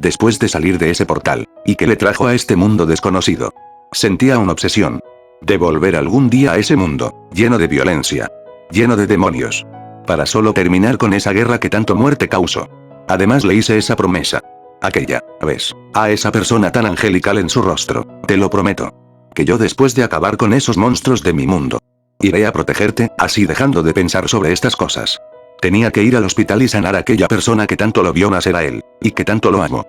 después de salir de ese portal, y que le trajo a este mundo desconocido. Sentía una obsesión de volver algún día a ese mundo, lleno de violencia, lleno de demonios, para solo terminar con esa guerra que tanto muerte causó. Además le hice esa promesa. Aquella vez, a esa persona tan angelical en su rostro, te lo prometo. Que yo después de acabar con esos monstruos de mi mundo, iré a protegerte, así dejando de pensar sobre estas cosas. Tenía que ir al hospital y sanar a aquella persona que tanto lo vio nacer a él, y que tanto lo amó.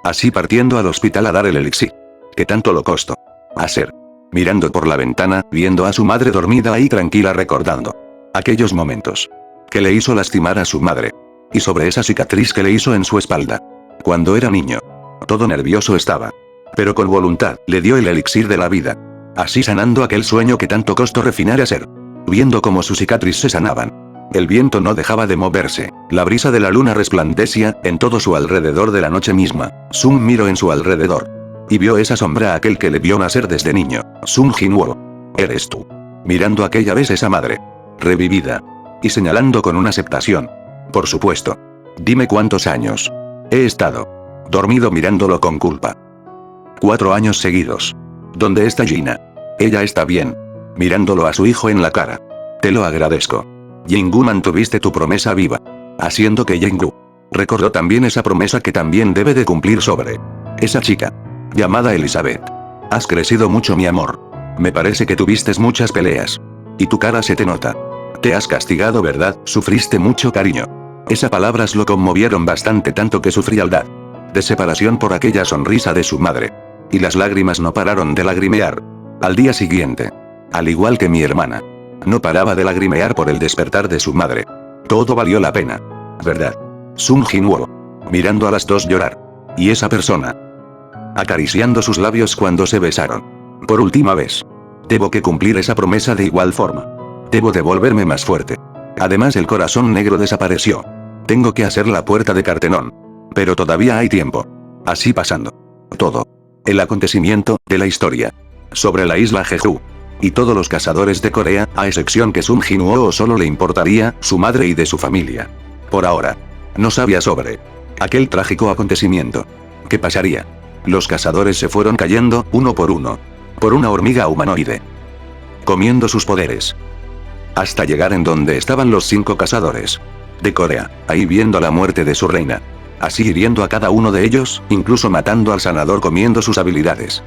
Así partiendo al hospital a dar el elixir. Que tanto lo costó hacer. Mirando por la ventana, viendo a su madre dormida ahí tranquila recordando aquellos momentos que le hizo lastimar a su madre. Y sobre esa cicatriz que le hizo en su espalda. Cuando era niño. Todo nervioso estaba. Pero con voluntad, le dio el elixir de la vida. Así sanando aquel sueño que tanto costó refinar a ser. Viendo cómo su cicatriz se sanaban. El viento no dejaba de moverse, la brisa de la luna resplandecía en todo su alrededor de la noche misma. Sun miró en su alrededor. Y vio esa sombra a aquel que le vio nacer desde niño. Sun Jinwoo. Eres tú. Mirando aquella vez esa madre. Revivida. Y señalando con una aceptación. Por supuesto. Dime cuántos años. He estado dormido mirándolo con culpa. 4 años seguidos. ¿Dónde está Gina? Ella está bien. Mirándolo a su hijo en la cara. Te lo agradezco. Yengu, mantuviste tu promesa viva. Haciendo que Yengu recordó también esa promesa que también debe de cumplir sobre esa chica llamada Elizabeth. Has crecido mucho, mi amor. Me parece que tuviste muchas peleas. Y tu cara se te nota. Te has castigado, ¿verdad? Sufriste mucho, cariño. Esas palabras lo conmovieron bastante, tanto que su frialdad de separación por aquella sonrisa de su madre. Y las lágrimas no pararon de lagrimear. Al día siguiente, al igual que mi hermana, no paraba de lagrimear por el despertar de su madre. Todo valió la pena. ¿Verdad? Sun Jinwoo. Mirando a las dos llorar. Y esa persona acariciando sus labios cuando se besaron. Por última vez. Debo que cumplir esa promesa de igual forma. Debo devolverme más fuerte. Además el corazón negro desapareció. Tengo que hacer la puerta de Cartenón. Pero todavía hay tiempo. Así pasando todo el acontecimiento de la historia sobre la isla Jeju. Y todos los cazadores de Corea, a excepción que Sun Jinwoo solo le importaría su madre y de su familia. Por ahora, no sabía sobre aquel trágico acontecimiento. ¿Qué pasaría? Los cazadores se fueron cayendo, uno por uno, por una hormiga humanoide, comiendo sus poderes. Hasta llegar en donde estaban los 5 cazadores de Corea, ahí viendo la muerte de su reina. Así hiriendo a cada uno de ellos, incluso matando al sanador comiendo sus habilidades.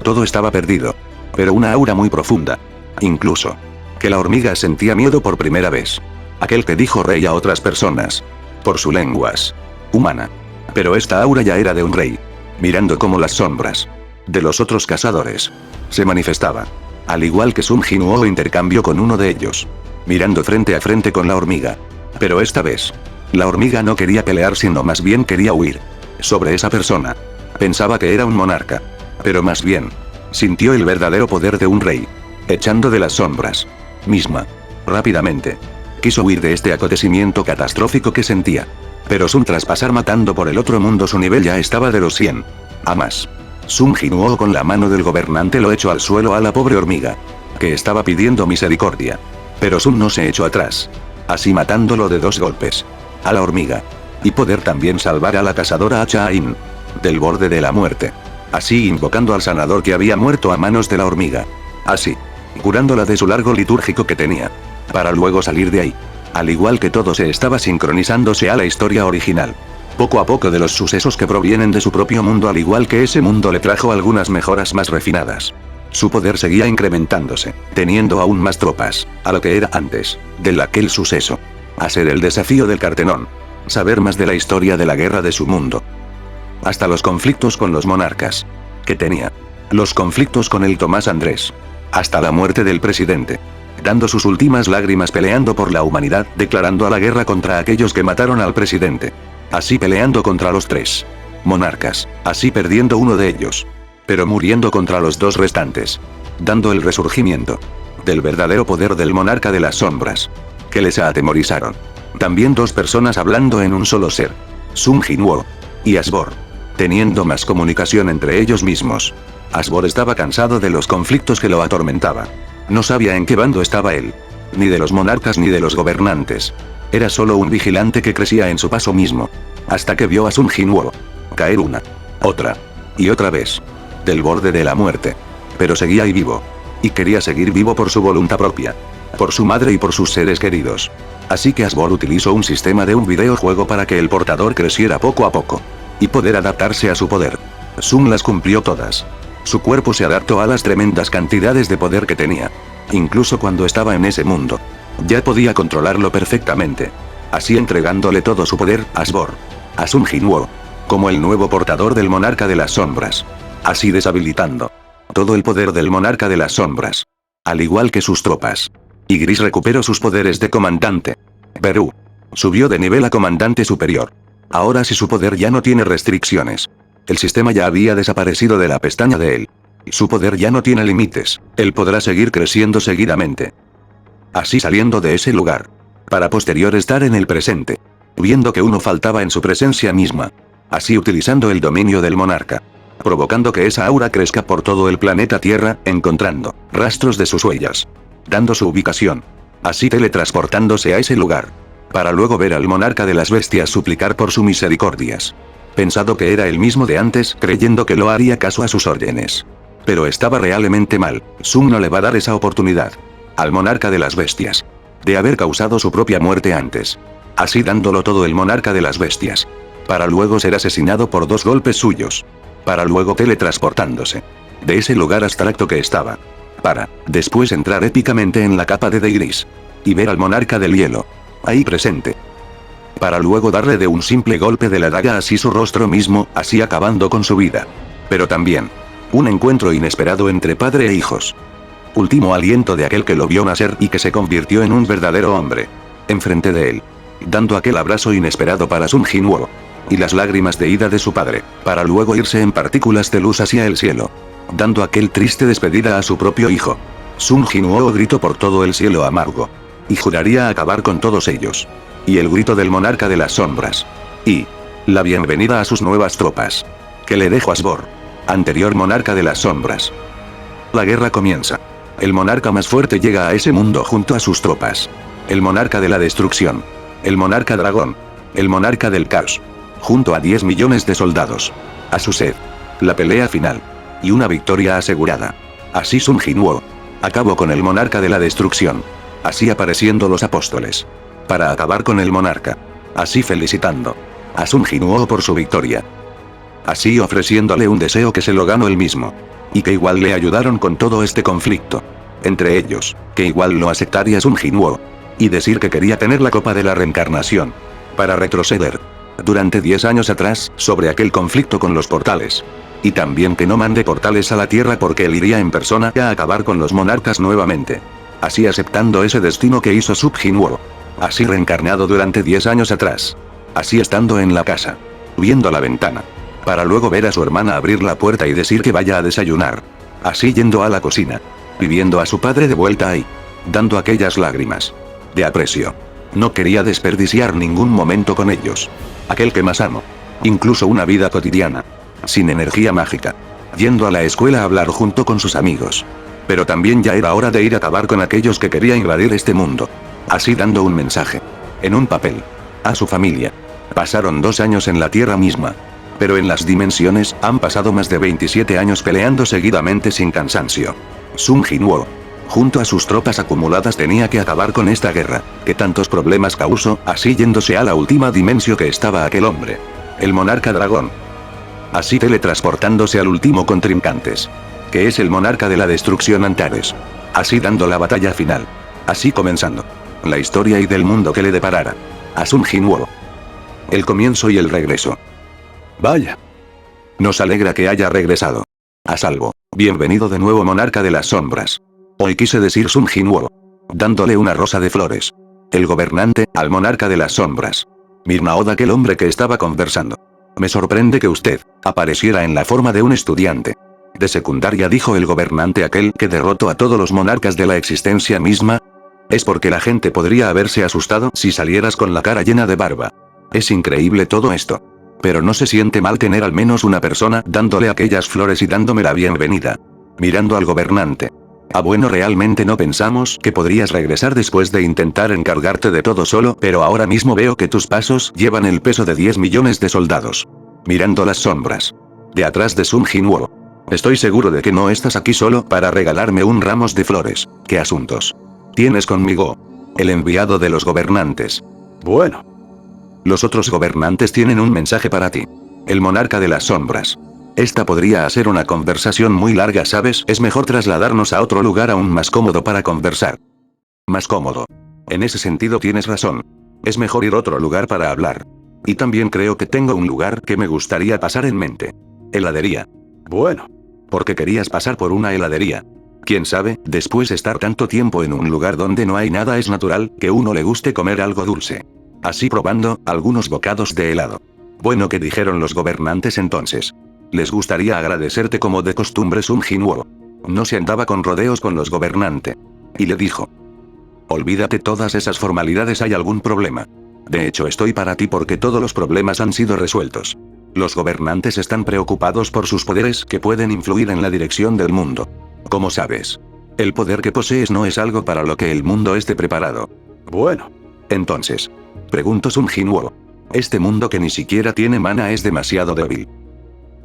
Todo estaba perdido. Pero una aura muy profunda. Incluso que la hormiga sentía miedo por primera vez. Aquel que dijo rey a otras personas. Por su lenguas humana. Pero esta aura ya era de un rey. Mirando cómo las sombras de los otros cazadores se manifestaba. Al igual que Sun Jinwoo intercambió con uno de ellos. Mirando frente a frente con la hormiga. Pero esta vez, la hormiga no quería pelear, sino más bien quería huir. Sobre esa persona. Pensaba que era un monarca. Pero más bien, sintió el verdadero poder de un rey. Echando de las sombras misma. Rápidamente. Quiso huir de este acontecimiento catastrófico que sentía. Pero Sun, tras pasar matando por el otro mundo, su nivel ya estaba de los 100. A más. Sun Jinwoo con la mano del gobernante lo echó al suelo a la pobre hormiga. Que estaba pidiendo misericordia. Pero Sun no se echó atrás. Así matándolo de 2 golpes. A la hormiga. Y poder también salvar a la cazadora Cha-in del borde de la muerte. Así invocando al sanador que había muerto a manos de la hormiga. Así. Curándola de su largo litúrgico que tenía. Para luego salir de ahí. Al igual que todo se estaba sincronizándose a la historia original. Poco a poco de los sucesos que provienen de su propio mundo, al igual que ese mundo le trajo algunas mejoras más refinadas. Su poder seguía incrementándose, teniendo aún más tropas, a lo que era antes, de aquel suceso. Hacer el desafío del Cartenón. Saber más de la historia de la guerra de su mundo. Hasta los conflictos con los monarcas que tenía. Los conflictos con el Tomás Andrés. Hasta la muerte del presidente. Dando sus últimas lágrimas peleando por la humanidad, declarando a la guerra contra aquellos que mataron al presidente. Así peleando contra los 3 monarcas, así perdiendo uno de ellos. Pero muriendo contra los 2 restantes. Dando el resurgimiento del verdadero poder del monarca de las sombras. Que les atemorizaron. También 2 personas hablando en un solo ser. Sun Jinwoo y Asbor. Teniendo más comunicación entre ellos mismos. Asbor estaba cansado de los conflictos que lo atormentaban. No sabía en qué bando estaba él. Ni de los monarcas ni de los gobernantes. Era solo un vigilante que crecía en su paso mismo. Hasta que vio a Sun Jinwoo caer una, otra y otra vez. Del borde de la muerte. Pero seguía ahí vivo. Y quería seguir vivo por su voluntad propia. Por su madre y por sus seres queridos. Así que Asbor utilizó un sistema de un videojuego para que el portador creciera poco a poco. Y poder adaptarse a su poder. Sun las cumplió todas. Su cuerpo se adaptó a las tremendas cantidades de poder que tenía. Incluso cuando estaba en ese mundo. Ya podía controlarlo perfectamente. Así entregándole todo su poder a Asbor. A Sun Jinwoo. Como el nuevo portador del monarca de las sombras. Así deshabilitando todo el poder del monarca de las sombras. Al igual que sus tropas. Y Gris recuperó sus poderes de comandante. Beru. Subió de nivel a comandante superior. Ahora sí su poder ya no tiene restricciones. El sistema ya había desaparecido de la pestaña de él. Su poder ya no tiene límites. Él podrá seguir creciendo seguidamente. Así saliendo de ese lugar. Para posterior estar en el presente. Viendo que uno faltaba en su presencia misma. Así utilizando el dominio del monarca. Provocando que esa aura crezca por todo el planeta Tierra, encontrando rastros de sus huellas. Dando su ubicación. Así teletransportándose a ese lugar. Para luego ver al monarca de las bestias suplicar por sus misericordias. Pensado que era el mismo de antes, creyendo que lo haría caso a sus órdenes. Pero estaba realmente mal. Sun no le va a dar esa oportunidad. Al monarca de las bestias. De haber causado su propia muerte antes. Así dándolo todo el monarca de las bestias. Para luego ser asesinado por 2 golpes suyos. Para luego teletransportándose. De ese lugar abstracto que estaba. Para, después entrar épicamente en la capa de Gris. Y ver al monarca del hielo. Ahí presente. Para luego darle de un simple golpe de la daga así su rostro mismo, así acabando con su vida. Pero también. Un encuentro inesperado entre padre e hijos. Último aliento de aquel que lo vio nacer y que se convirtió en un verdadero hombre. Enfrente de él. Dando aquel abrazo inesperado para Sun Jinwoo. Y las lágrimas de ida de su padre, para luego irse en partículas de luz hacia el cielo. Dando aquel triste despedida a su propio hijo. Sun Jinwoo gritó por todo el cielo amargo. Y juraría acabar con todos ellos. Y el grito del monarca de las sombras. Y la bienvenida a sus nuevas tropas. Que le dejó Asbor. Anterior monarca de las sombras. La guerra comienza. El monarca más fuerte llega a ese mundo junto a sus tropas. El monarca de la destrucción. El monarca dragón. El monarca del caos. Junto a 10 millones de soldados. A su sed. La pelea final. Y una victoria asegurada. Así Sun Jinwoo. Acabó con el monarca de la destrucción. Así apareciendo los apóstoles. Para acabar con el monarca. Así felicitando a Sun Jinwoo por su victoria. Así ofreciéndole un deseo que se lo ganó él mismo. Y que igual le ayudaron con todo este conflicto. Entre ellos, que igual lo aceptaría Sun Jinwoo. Y decir que quería tener la copa de la reencarnación. Para retroceder. Durante 10 años atrás, sobre aquel conflicto con los portales. Y también que no mande portales a la Tierra porque él iría en persona a acabar con los monarcas nuevamente. Así aceptando ese destino que hizo Sun Jinwoo. Así reencarnado durante 10 años atrás. Así estando en la casa. Viendo la ventana. Para luego ver a su hermana abrir la puerta y decir que vaya a desayunar. Así yendo a la cocina. Viviendo a su padre de vuelta ahí. Dando aquellas lágrimas. De aprecio. No quería desperdiciar ningún momento con ellos. Aquel que más amo. Incluso una vida cotidiana. Sin energía mágica. Yendo a la escuela a hablar junto con sus amigos. Pero también ya era hora de ir a acabar con aquellos que querían invadir este mundo. Así dando un mensaje. En un papel. A su familia. Pasaron 2 años en la Tierra misma. Pero en las dimensiones han pasado más de 27 años peleando seguidamente sin cansancio. Sun Jinwoo. Junto a sus tropas acumuladas tenía que acabar con esta guerra, que tantos problemas causó, así yéndose a la última dimensión que estaba aquel hombre. El monarca dragón. Así teletransportándose al último contrincantes. Que es el monarca de la destrucción Antares. Así dando la batalla final. Así comenzando. La historia y del mundo que le deparara. A Sun Jinwoo. El comienzo y el regreso. Vaya. Nos alegra que haya regresado. A salvo. Bienvenido de nuevo monarca de las sombras. Hoy quise decir Sun Jinwoo. Dándole una rosa de flores. El gobernante, al monarca de las sombras. Mirnaoda, aquel hombre que estaba conversando. Me sorprende que usted apareciera en la forma de un estudiante de secundaria, dijo el gobernante aquel que derrotó a todos los monarcas de la existencia misma. Es porque la gente podría haberse asustado si salieras con la cara llena de barba. Es increíble todo esto. Pero no se siente mal tener al menos una persona dándole aquellas flores y dándome la bienvenida. Mirando al gobernante. Ah, bueno, realmente no pensamos que podrías regresar después de intentar encargarte de todo solo, pero ahora mismo veo que tus pasos llevan el peso de 10 millones de soldados. mirando las sombras. De atrás de Sun Jinwoo. Estoy seguro de que no estás aquí solo para regalarme un ramo de flores. ¿Qué asuntos tienes conmigo? El enviado de los gobernantes. Bueno. Los otros gobernantes tienen un mensaje para ti. El monarca de las sombras. Esta podría ser una conversación muy larga, ¿sabes? Es mejor trasladarnos a otro lugar aún más cómodo para conversar. Más cómodo. En ese sentido tienes razón. Es mejor ir a otro lugar para hablar. Y también creo que tengo un lugar que me gustaría pasar en mente. Heladería. Bueno. ¿Por qué querías pasar por una heladería? Quién sabe, después de estar tanto tiempo en un lugar donde no hay nada es natural que uno le guste comer algo dulce. Así probando algunos bocados de helado. Bueno, ¿qué dijeron los gobernantes entonces? Les gustaría agradecerte como de costumbre Sun Jinwoo. No se andaba con rodeos con los gobernantes. Y le dijo. Olvídate todas esas formalidades, ¿hay algún problema? De hecho estoy para ti porque todos los problemas han sido resueltos. Los gobernantes están preocupados por sus poderes que pueden influir en la dirección del mundo. ¿Cómo sabes? El poder que posees no es algo para lo que el mundo esté preparado. Bueno. Entonces. Preguntó Sun Jinwoo. Este mundo que ni siquiera tiene mana es demasiado débil.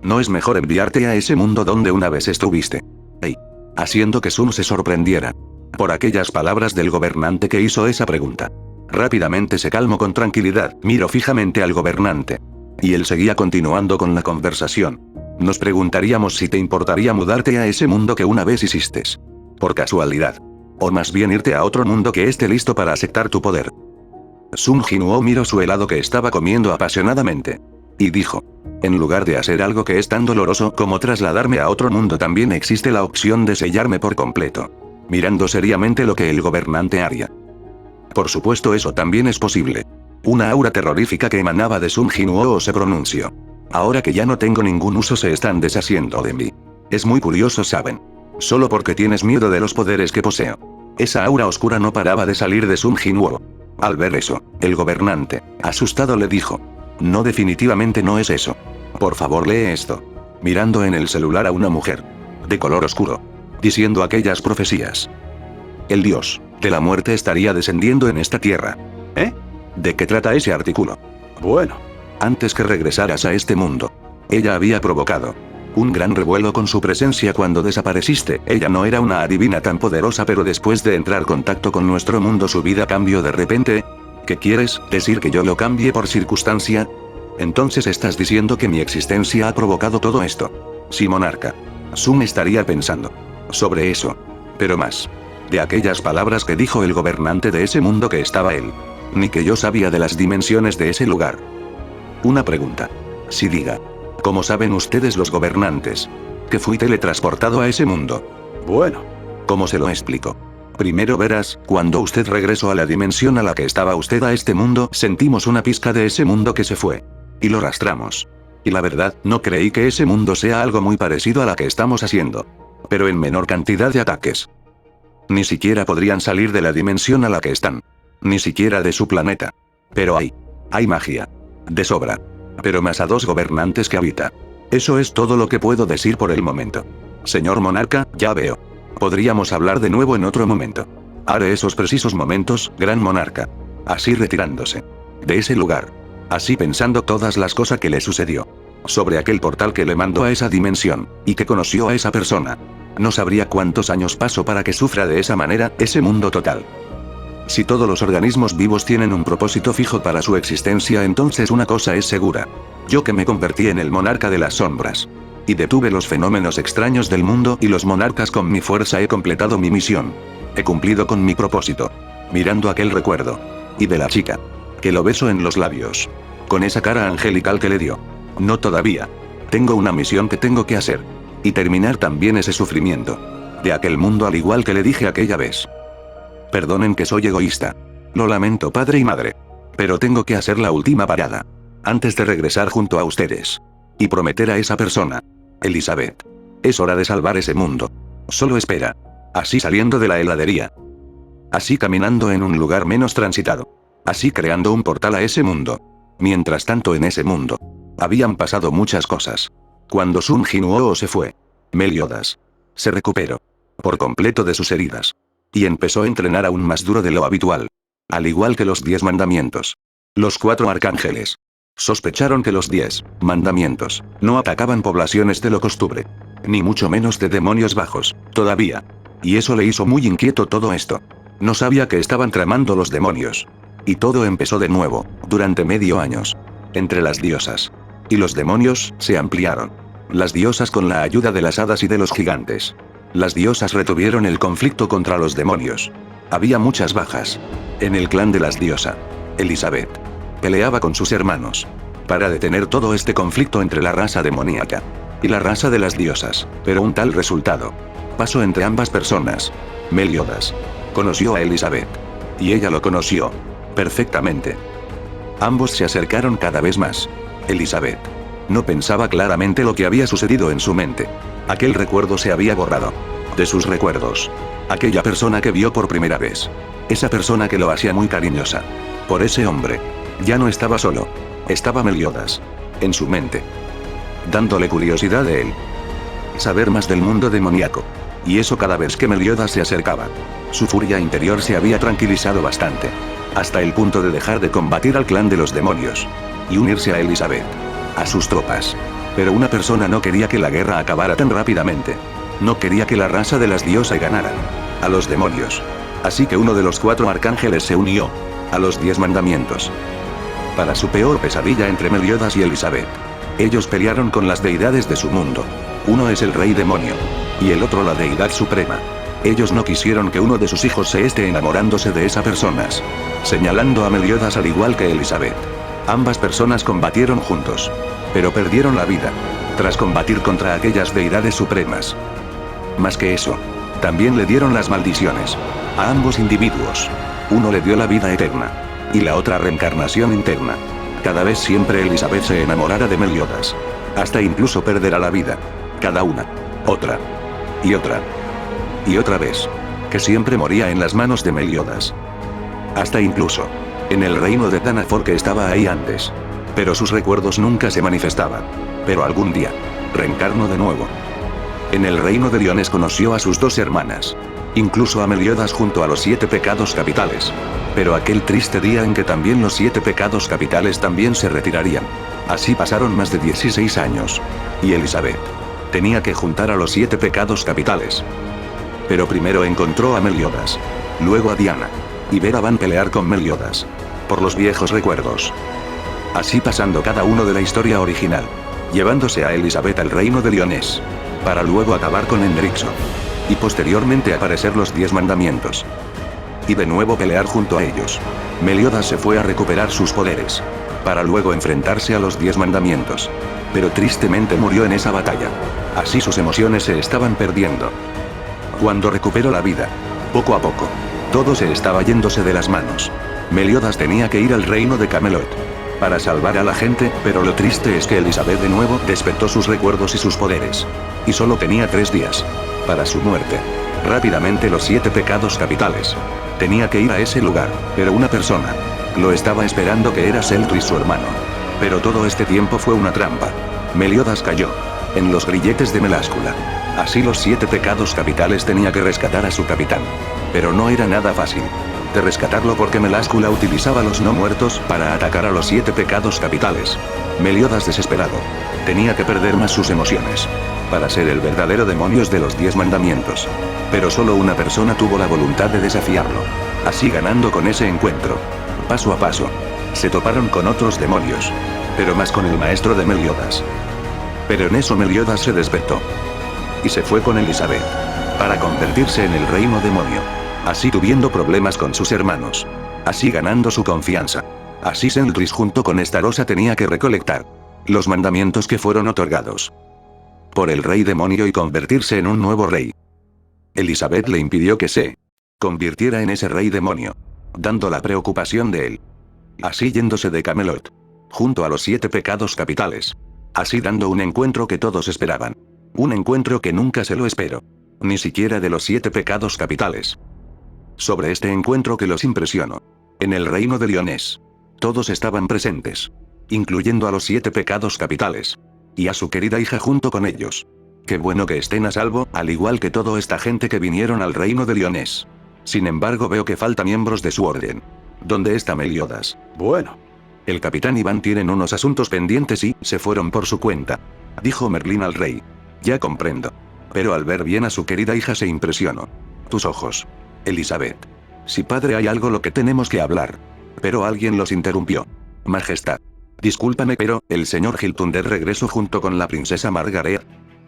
¿No es mejor enviarte a ese mundo donde una vez estuviste? Hey. Haciendo que Sun se sorprendiera. Por aquellas palabras del gobernante que hizo esa pregunta. Rápidamente se calmó con tranquilidad, miró fijamente al gobernante. Y él seguía continuando con la conversación. Nos preguntaríamos si te importaría mudarte a ese mundo que una vez hiciste. Por casualidad. O más bien irte a otro mundo que esté listo para aceptar tu poder. Sun Jinwoo miró su helado que estaba comiendo apasionadamente. Y dijo. En lugar de hacer algo que es tan doloroso como trasladarme a otro mundo, también existe la opción de sellarme por completo. Mirando seriamente lo que el gobernante haría. Por supuesto, eso también es posible. Una aura terrorífica que emanaba de Sun Jinwoo se pronunció. Ahora que ya no tengo ningún uso se están deshaciendo de mí. Es muy curioso, ¿saben? Solo porque tienes miedo de los poderes que poseo. Esa aura oscura no paraba de salir de Sun Jinwoo. Al ver eso, el gobernante, asustado, le dijo. No, definitivamente no es eso. Por favor, lee esto. Mirando en el celular a una mujer. De color oscuro. Diciendo aquellas profecías. El dios de la muerte estaría descendiendo en esta tierra. ¿Eh? ¿De qué trata ese artículo? Bueno. Antes que regresaras a este mundo. Ella había provocado un gran revuelo con su presencia cuando desapareciste. Ella no era una adivina tan poderosa, pero después de entrar en contacto con nuestro mundo su vida cambió de repente. ¿Qué quieres decir, que yo lo cambié por circunstancia? Entonces estás diciendo que mi existencia ha provocado todo esto. Sí, monarca. Sun estaría pensando sobre eso. Pero más. De aquellas palabras que dijo el gobernante de ese mundo que estaba él. Ni que yo sabía de las dimensiones de ese lugar. Una pregunta. Sí, diga. ¿Cómo saben ustedes los gobernantes que fui teletransportado a ese mundo? Bueno. ¿Cómo se lo explico? Primero verás, cuando usted regresó a la dimensión a la que estaba usted, a este mundo, sentimos una pizca de ese mundo que se fue. Y lo arrastramos. Y la verdad, no creí que ese mundo sea algo muy parecido a la que estamos haciendo. Pero en menor cantidad de ataques. Ni siquiera podrían salir de la dimensión a la que están. Ni siquiera de su planeta. Pero hay magia. De sobra. Pero más a dos gobernantes que habita. Eso es todo lo que puedo decir por el momento. Señor monarca, ya veo. Podríamos hablar de nuevo en otro momento. Haré esos precisos momentos, gran monarca. Así retirándose de ese lugar. Así pensando todas las cosas que le sucedió. Sobre aquel portal que le mandó a esa dimensión, y que conoció a esa persona. No sabría cuántos años pasó para que sufra de esa manera ese mundo total. Si todos los organismos vivos tienen un propósito fijo para su existencia, entonces una cosa es segura. Yo, que me convertí en el monarca de las sombras. Y detuve los fenómenos extraños del mundo y los monarcas con mi fuerza, he completado mi misión. He cumplido con mi propósito. Mirando aquel recuerdo. Y de la chica. Que lo besó en los labios. Con esa cara angelical que le dio. No todavía. Tengo una misión que tengo que hacer. Y terminar también ese sufrimiento. De aquel mundo, al igual que le dije aquella vez. Perdonen que soy egoísta. Lo lamento, padre y madre. Pero tengo que hacer la última parada. Antes de regresar junto a ustedes. Y prometer a esa persona. Elizabeth. Es hora de salvar ese mundo. Solo espera. Así saliendo de la heladería. Así caminando en un lugar menos transitado. Así creando un portal a ese mundo. Mientras tanto, en ese mundo. Habían pasado muchas cosas. Cuando Sun Jinwoo se fue. Meliodas. Se recuperó. Por completo de sus heridas. Y empezó a entrenar aún más duro de lo habitual. Al igual que los 10 mandamientos. Los 4 arcángeles. Sospecharon que los 10 mandamientos no atacaban poblaciones de lo costumbre. Ni mucho menos de demonios bajos, todavía. Y eso le hizo muy inquieto todo esto. No sabía que estaban tramando los demonios. Y todo empezó de nuevo, durante medio años. Entre las diosas. Y los demonios se ampliaron. Las diosas con la ayuda de las hadas y de los gigantes. Las diosas retuvieron el conflicto contra los demonios. Había muchas bajas. En el clan de las diosas. Elizabeth peleaba con sus hermanos para detener todo este conflicto entre la raza demoníaca y la raza de las diosas, pero un tal resultado pasó entre ambas personas. Meliodas conoció a Elizabeth y ella lo conoció perfectamente. Ambos se acercaron cada vez más. Elizabeth no pensaba claramente lo que había sucedido en su mente. Aquel recuerdo se había borrado de sus recuerdos. Aquella persona que vio por primera vez. Esa persona que lo hacía muy cariñosa por ese hombre. Ya no estaba solo. Estaba Meliodas en su mente, dándole curiosidad de él. Saber más del mundo demoníaco. Y eso cada vez que Meliodas se acercaba. Su furia interior se había tranquilizado bastante. Hasta el punto de dejar de combatir al clan de los demonios. Y unirse a Elizabeth. A sus tropas. Pero una persona no quería que la guerra acabara tan rápidamente. No quería que la raza de las diosas ganara a los demonios. Así que uno de los 4 arcángeles se unió a los 10 mandamientos. Para su peor pesadilla entre Meliodas y Elizabeth. Ellos pelearon con las deidades de su mundo. Uno es el rey demonio. Y el otro la deidad suprema. Ellos no quisieron que uno de sus hijos se esté enamorándose de esas personas. Señalando a Meliodas al igual que Elizabeth. Ambas personas combatieron juntos. Pero perdieron la vida. Tras combatir contra aquellas deidades supremas. Más que eso. También le dieron las maldiciones. A ambos individuos. Uno le dio la vida eterna. Y la otra reencarnación interna. Cada vez siempre Elizabeth se enamorará de Meliodas. Hasta incluso perderá la vida. Cada una. Otra. Y otra. Y otra vez. Que siempre moría en las manos de Meliodas. Hasta incluso. En el reino de Danafor que estaba ahí antes. Pero sus recuerdos nunca se manifestaban. Pero algún día. Reencarnó de nuevo. En el reino de Liones conoció a sus 2 hermanas. Incluso a Meliodas junto a los 7 pecados capitales. Pero aquel triste día en que también los 7 pecados capitales también se retirarían. Así pasaron más de 16 años. Y Elizabeth tenía que juntar a los 7 pecados capitales. Pero primero encontró a Meliodas. Luego a Diana. Y Vera van a pelear con Meliodas. Por los viejos recuerdos. Así pasando cada uno de la historia original. Llevándose a Elizabeth al reino de Lionés. Para luego acabar con Hendrickson. Y posteriormente aparecer los 10 mandamientos. Y de nuevo pelear junto a ellos. Meliodas se fue a recuperar sus poderes. Para luego enfrentarse a los 10 mandamientos. Pero tristemente murió en esa batalla. Así sus emociones se estaban perdiendo. Cuando recuperó la vida. Poco a poco. Todo se estaba yéndose de las manos. Meliodas tenía que ir al reino de Camelot. Para salvar a la gente, pero lo triste es que Elizabeth de nuevo despertó sus recuerdos y sus poderes. Y solo tenía 3 días. Para su muerte. Rápidamente los 7 pecados capitales. Tenía que ir a ese lugar, pero una persona lo estaba esperando que era Seltris su hermano. Pero todo este tiempo fue una trampa. Meliodas cayó en los grilletes de Meláscula. Así los 7 pecados capitales tenía que rescatar a su capitán. Pero no era nada fácil de rescatarlo porque Meláscula utilizaba los no muertos para atacar a los 7 pecados capitales. Meliodas desesperado. Tenía que perder más sus emociones. Para ser el verdadero demonios de los 10 mandamientos. Pero solo una persona tuvo la voluntad de desafiarlo. Así ganando con ese encuentro. Paso a paso. Se toparon con otros demonios. Pero más con el maestro de Meliodas. Pero en eso Meliodas se despertó. Y se fue con Elizabeth. Para convertirse en el reino demonio. Así tuviendo problemas con sus hermanos. Así ganando su confianza. Así Seltris junto con Estarosa tenía que recolectar los mandamientos que fueron otorgados por el rey demonio y convertirse en un nuevo rey. Elizabeth le impidió que se convirtiera en ese rey demonio. Dando la preocupación de él. Así yéndose de Camelot. Junto a los 7 pecados capitales. Así dando un encuentro que todos esperaban. Un encuentro que nunca se lo esperó. Ni siquiera de los 7 pecados capitales. Sobre este encuentro que los impresionó. En el reino de Lionés. Todos estaban presentes. Incluyendo a los 7 pecados capitales. Y a su querida hija junto con ellos. Qué bueno que estén a salvo, al igual que toda esta gente que vinieron al reino de Lionés. Sin embargo veo que falta miembros de su orden. ¿Dónde está Meliodas? Bueno. El capitán Iván tienen unos asuntos pendientes y se fueron por su cuenta. Dijo Merlín al rey. Ya comprendo. Pero al ver bien a su querida hija se impresionó. Tus ojos. Elizabeth. Sí, padre, hay algo lo que tenemos que hablar. Pero alguien los interrumpió. Majestad. Discúlpame, pero el señor Hilton de regreso junto con la princesa Margaret.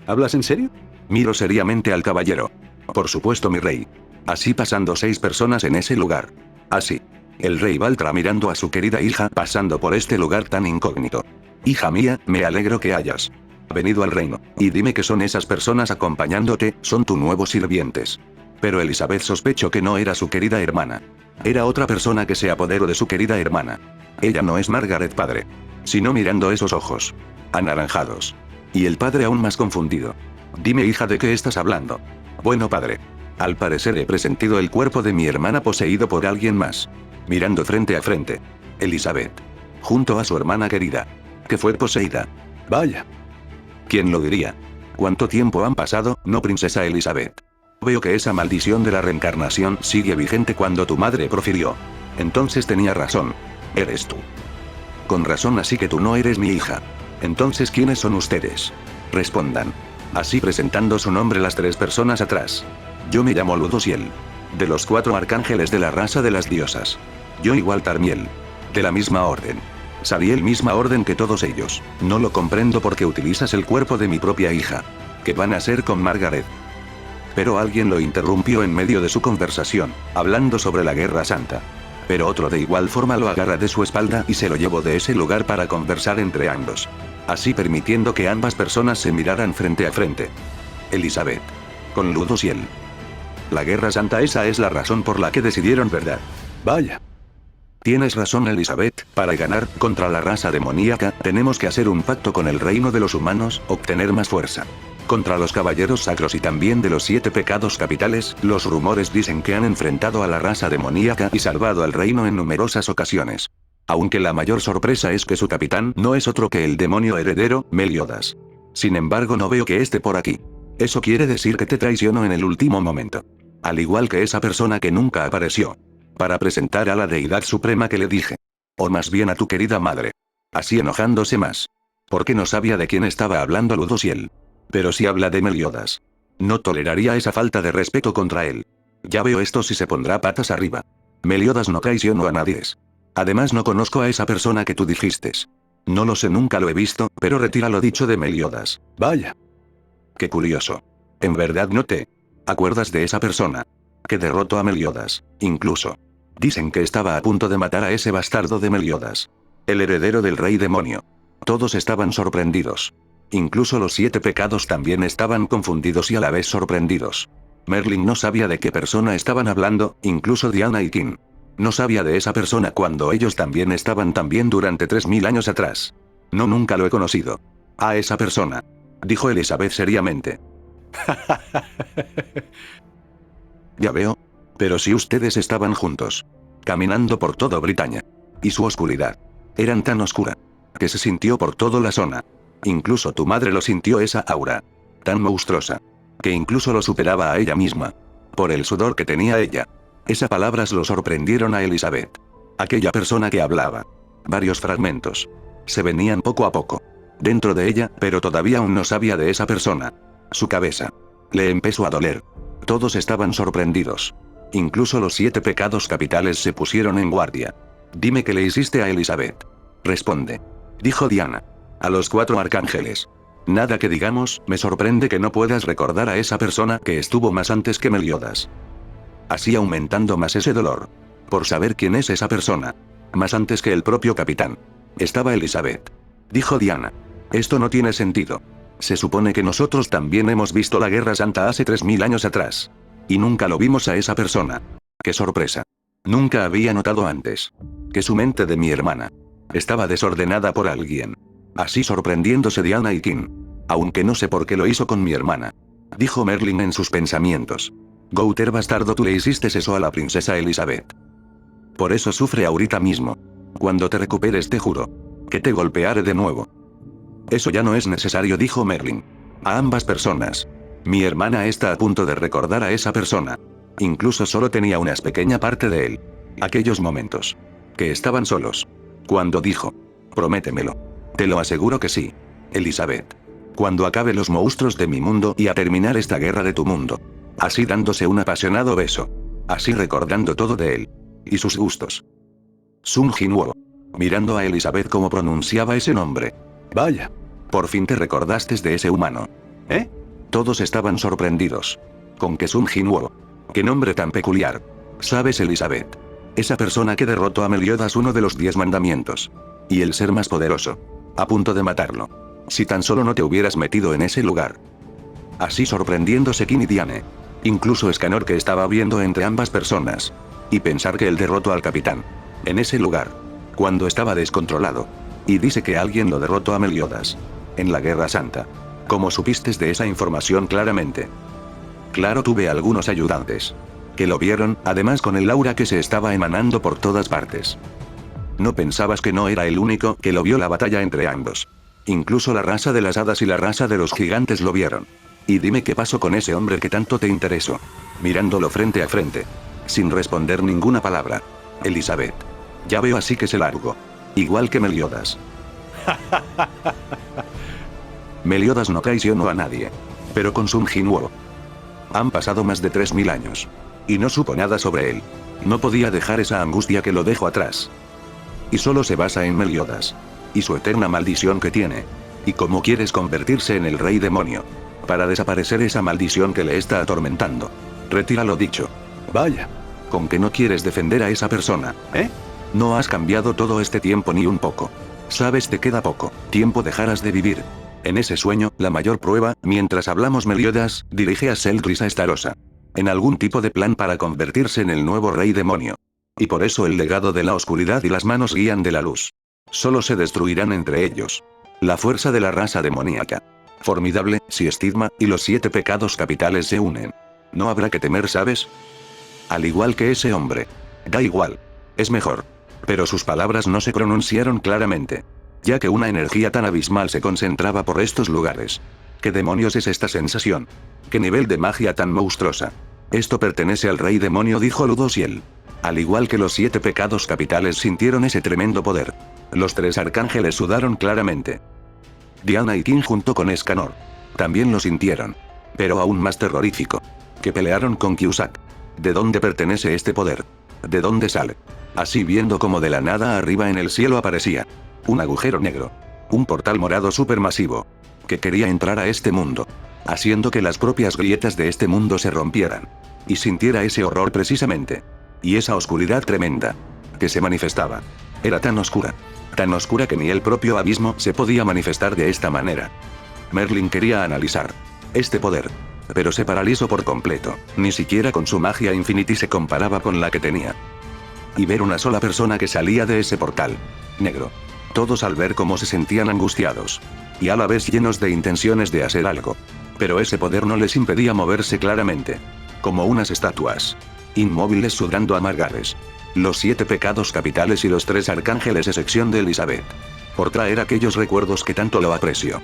¿Hablas en serio? Miro seriamente al caballero. Por supuesto, mi rey. Así pasando 6 personas en ese lugar. Así. El rey Valtra mirando a su querida hija pasando por este lugar tan incógnito. Hija mía, me alegro que hayas venido al reino. Y dime qué son esas personas acompañándote, son tus nuevos sirvientes. Pero Elizabeth sospechó que no era su querida hermana. Era otra persona que se apoderó de su querida hermana. Ella no es Margaret, padre. Sino mirando esos ojos. Anaranjados. Y el padre aún más confundido. Dime, hija, ¿de qué estás hablando? Bueno, padre. Al parecer he presentido el cuerpo de mi hermana poseído por alguien más. Mirando frente a frente. Elizabeth. Junto a su hermana querida. Que fue poseída. Vaya. ¿Quién lo diría? ¿Cuánto tiempo han pasado, no, princesa Elizabeth? Veo que esa maldición de la reencarnación sigue vigente cuando tu madre profirió. Entonces tenía razón. Eres tú. Con razón, así que tú no eres mi hija. Entonces, ¿quiénes son ustedes? Respondan. Así presentando su nombre las 3 personas atrás. Yo me llamo Ludociel. De los 4 arcángeles de la raza de las diosas. Yo igual Tarmiel. De la misma orden. Sariel, misma orden que todos ellos. No lo comprendo porque utilizas el cuerpo de mi propia hija. ¿Qué van a hacer con Margaret? Pero alguien lo interrumpió en medio de su conversación, hablando sobre la Guerra Santa. Pero otro de igual forma lo agarra de su espalda y se lo llevó de ese lugar para conversar entre ambos. Así permitiendo que ambas personas se miraran frente a frente. Elizabeth. Con Ludociel. La Guerra Santa, esa es la razón por la que decidieron, ¿verdad? Vaya. Tienes razón, Elizabeth, para ganar contra la raza demoníaca, tenemos que hacer un pacto con el reino de los humanos, obtener más fuerza. Contra los caballeros sacros y también de los 7 pecados capitales, los rumores dicen que han enfrentado a la raza demoníaca y salvado al reino en numerosas ocasiones. Aunque la mayor sorpresa es que su capitán no es otro que el demonio heredero, Meliodas. Sin embargo, no veo que esté por aquí. Eso quiere decir que te traicionó en el último momento. Al igual que esa persona que nunca apareció. Para presentar a la deidad suprema que le dije. O más bien a tu querida madre. Así enojándose más. Porque no sabía de quién estaba hablando Ludociel. Pero si habla de Meliodas. No toleraría esa falta de respeto contra él. Ya veo esto si se pondrá patas arriba. Meliodas no traicionó a nadie. Además no conozco a esa persona que tú dijiste. No lo sé, nunca lo he visto, pero retira lo dicho de Meliodas. Vaya. Qué curioso. En verdad no te acuerdas de esa persona. Que derrotó a Meliodas, incluso. Dicen que estaba a punto de matar a ese bastardo de Meliodas. El heredero del rey demonio. Todos estaban sorprendidos. Incluso los 7 pecados también estaban confundidos y a la vez sorprendidos. Merlin no sabía de qué persona estaban hablando, incluso Diana y Kim. No sabía de esa persona cuando ellos también estaban durante 3000 años atrás. No, nunca lo he conocido. A esa persona. Dijo Elizabeth seriamente. Ya veo. Pero si ustedes estaban juntos. Caminando por todo Britania. Y su oscuridad. Eran tan oscura. Que se sintió por toda la zona. Incluso tu madre lo sintió, esa aura. Tan monstruosa. Que incluso lo superaba a ella misma. Por el sudor que tenía ella. Esas palabras lo sorprendieron a Elizabeth. Aquella persona que hablaba. Varios fragmentos. Se venían poco a poco. Dentro de ella, pero todavía aún no sabía de esa persona. Su cabeza. Le empezó a doler. Todos estaban sorprendidos. Incluso los 7 pecados capitales se pusieron en guardia. Dime qué le hiciste a Elizabeth. Responde. Dijo Diana. A los 4 arcángeles. Nada que digamos, me sorprende que no puedas recordar a esa persona que estuvo más antes que Meliodas. Así aumentando más ese dolor. Por saber quién es esa persona. Más antes que el propio capitán. Estaba Elizabeth. Dijo Diana. Esto no tiene sentido. Se supone que nosotros también hemos visto la Guerra Santa hace 3000 años atrás. Y nunca lo vimos a esa persona. ¡Qué sorpresa! Nunca había notado antes. Que su mente de mi hermana. Estaba desordenada por alguien. Así sorprendiéndose Diana y Kim. Aunque no sé por qué lo hizo con mi hermana. Dijo Merlin en sus pensamientos. Gouter bastardo, tú le hiciste eso a la princesa Elizabeth. Por eso sufre ahorita mismo. Cuando te recuperes te juro. Que te golpearé de nuevo. Eso ya no es necesario, dijo Merlin. A ambas personas. Mi hermana está a punto de recordar a esa persona. Incluso solo tenía una pequeña parte de él. Aquellos momentos. Que estaban solos. Cuando dijo: prométemelo. Te lo aseguro que sí. Elizabeth. Cuando acabe los monstruos de mi mundo y a terminar esta guerra de tu mundo. Así dándose un apasionado beso. Así recordando todo de él. Y sus gustos. Sung Jin-woo. Mirando a Elizabeth como pronunciaba ese nombre. Vaya. Por fin te recordaste de ese humano. ¿Eh? Todos estaban sorprendidos. Con que Sung Jin-woo. Qué nombre tan peculiar. ¿Sabes, Elizabeth? Esa persona que derrotó a Meliodas, uno de los 10 mandamientos. Y el ser más poderoso. A punto de matarlo. Si tan solo no te hubieras metido en ese lugar. Así sorprendiéndose Kim y Diane. Incluso Escanor, que estaba viendo entre ambas personas. Y pensar que él derrotó al capitán. En ese lugar. Cuando estaba descontrolado. Y dice que alguien lo derrotó a Meliodas. En la Guerra Santa. ¿Cómo supiste de esa información claramente? Claro, tuve algunos ayudantes. Que lo vieron, además con el aura que se estaba emanando por todas partes. No pensabas que no era el único que lo vio la batalla entre ambos. Incluso la raza de las hadas y la raza de los gigantes lo vieron. Y dime qué pasó con ese hombre que tanto te interesó. Mirándolo frente a frente. Sin responder ninguna palabra. Elizabeth. Ya veo, así que se largó. Igual que Meliodas. Meliodas no traicionó a nadie. Pero con Sung Jin-woo. Han pasado más de 3000 años. Y no supo nada sobre él. No podía dejar esa angustia que lo dejó atrás. Y solo se basa en Meliodas. Y su eterna maldición que tiene. Y cómo quieres convertirse en el rey demonio. Para desaparecer esa maldición que le está atormentando. Retira lo dicho. Vaya. Con que no quieres defender a esa persona. ¿Eh? No has cambiado todo este tiempo ni un poco. Sabes, te queda poco tiempo, dejarás de vivir. En ese sueño, la mayor prueba, mientras hablamos, Meliodas dirige a Seltris a Estarosa. En algún tipo de plan para convertirse en el nuevo rey demonio. Y por eso el legado de la oscuridad y las manos guían de la luz. Solo se destruirán entre ellos. La fuerza de la raza demoníaca. Formidable, si Estigma y los 7 pecados capitales se unen. No habrá que temer, ¿sabes? Al igual que ese hombre. Da igual. Es mejor. Pero sus palabras no se pronunciaron claramente. Ya que una energía tan abismal se concentraba por estos lugares. ¿Qué demonios es esta sensación? ¿Qué nivel de magia tan monstruosa? Esto pertenece al rey demonio, dijo Ludociel. Al igual que los 7 pecados capitales sintieron ese tremendo poder. Los 3 arcángeles sudaron claramente. Diana y King junto con Escanor. También lo sintieron. Pero aún más terrorífico. Que pelearon con Cusack. ¿De dónde pertenece este poder? ¿De dónde sale? Así viendo como de la nada arriba en el cielo aparecía. Un agujero negro. Un portal morado supermasivo. Que quería entrar a este mundo. Haciendo que las propias grietas de este mundo se rompieran. Y sintiera ese horror precisamente. Y esa oscuridad tremenda. Que se manifestaba. Era tan oscura. Tan oscura que ni el propio abismo se podía manifestar de esta manera. Merlin quería analizar este poder. Pero se paralizó por completo. Ni siquiera con su magia Infinity se comparaba con la que tenía. Y ver una sola persona que salía de ese portal. Negro. Todos al ver cómo se sentían angustiados. Y a la vez llenos de intenciones de hacer algo. Pero ese poder no les impedía moverse claramente. Como unas estatuas. Inmóviles, sudando amargares. Los 7 pecados capitales y los 3 arcángeles, excepción de Elizabeth. Por traer aquellos recuerdos que tanto lo apreció.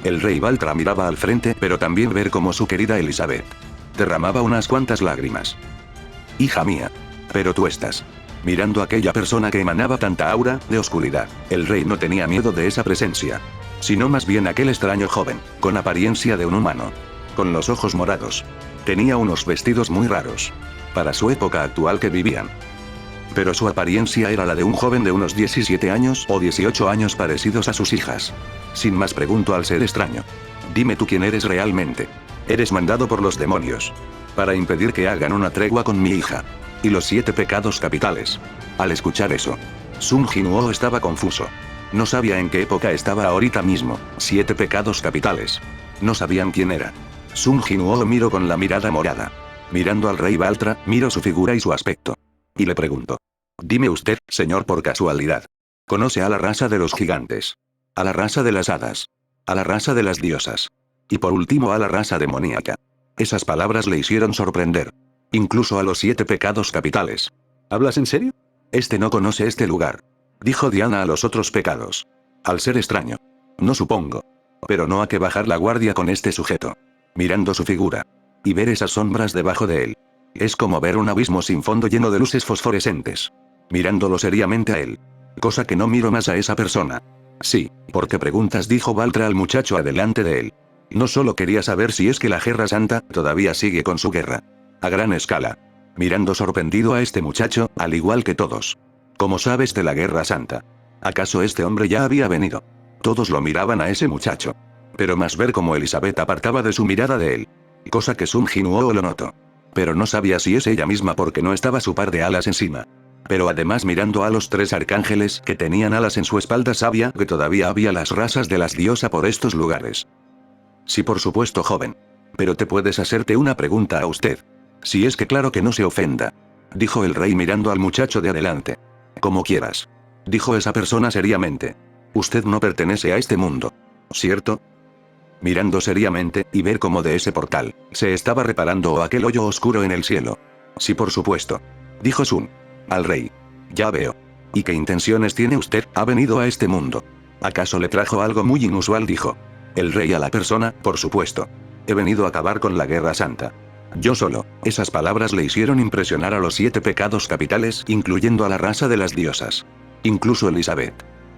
El rey Valtra miraba al frente, pero también ver cómo su querida Elizabeth derramaba unas cuantas lágrimas. Hija mía. Pero tú estás mirando a aquella persona que emanaba tanta aura de oscuridad. El rey no tenía miedo de esa presencia. Sino más bien aquel extraño joven, con apariencia de un humano. Con los ojos morados. Tenía unos vestidos muy raros. Para su época actual que vivían. Pero su apariencia era la de un joven de unos 17 años o 18 años, parecidos a sus hijas. Sin más preguntó al ser extraño. Dime tú quién eres realmente. Eres mandado por los demonios. Para impedir que hagan una tregua con mi hija. Y los 7 pecados capitales. Al escuchar eso, Sung Jin-woo estaba confuso. No sabía en qué época estaba ahorita mismo. 7 pecados capitales. No sabían quién era. Sung Jin-woo lo miró con la mirada morada. Mirando al rey Valtra, miró su figura y su aspecto. Y le preguntó. Dime usted, señor, por casualidad. ¿Conoce a la raza de los gigantes? A la raza de las hadas. A la raza de las diosas. Y por último a la raza demoníaca. Esas palabras le hicieron sorprender. Incluso a los 7 pecados capitales. ¿Hablas en serio? Este no conoce este lugar. Dijo Diana a los otros pecados. Al ser extraño. No supongo. Pero no hay que bajar la guardia con este sujeto. Mirando su figura. Y ver esas sombras debajo de él. Es como ver un abismo sin fondo lleno de luces fosforescentes. Mirándolo seriamente a él. Cosa que no miro más a esa persona. Sí, ¿por qué preguntas?, dijo Valtra al muchacho adelante de él. No solo quería saber si es que la Guerra Santa todavía sigue con su guerra. A gran escala. Mirando sorprendido a este muchacho, al igual que todos. ¿Cómo sabes de la Guerra Santa? ¿Acaso este hombre ya había venido? Todos lo miraban a ese muchacho. Pero más ver cómo Elizabeth apartaba de su mirada de él. Cosa que Sun Jinwoo lo notó. Pero no sabía si es ella misma porque no estaba su par de alas encima. Pero además mirando a los 3 arcángeles que tenían alas en su espalda sabía que todavía había las razas de las diosas por estos lugares. Sí, por supuesto, joven. Pero te puedes hacerte una pregunta a usted. Si es que claro que no se ofenda. Dijo el rey mirando al muchacho de adelante. Como quieras. Dijo esa persona seriamente. Usted no pertenece a este mundo. ¿Cierto? Mirando seriamente, y ver cómo de ese portal, se estaba reparando aquel hoyo oscuro en el cielo. Sí, por supuesto. Dijo Sun. Al rey. Ya veo. ¿Y qué intenciones tiene usted? Ha venido a este mundo. ¿Acaso le trajo algo muy inusual? Dijo el rey a la persona, por supuesto. He venido a acabar con la Guerra Santa. Yo solo. Esas palabras le hicieron impresionar a los 7 pecados capitales, incluyendo a la raza de las diosas. Incluso Elizabeth,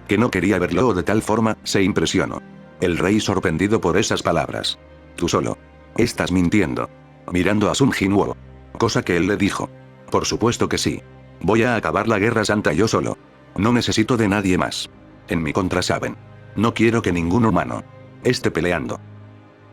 que no quería verlo de tal forma, se impresionó. El rey sorprendido por esas palabras. Tú solo. Estás mintiendo. Mirando a Sun Jinwoo. Cosa que él le dijo. Por supuesto que sí. Voy a acabar la Guerra Santa yo solo. No necesito de nadie más. En mi contra saben. No quiero que ningún humano esté peleando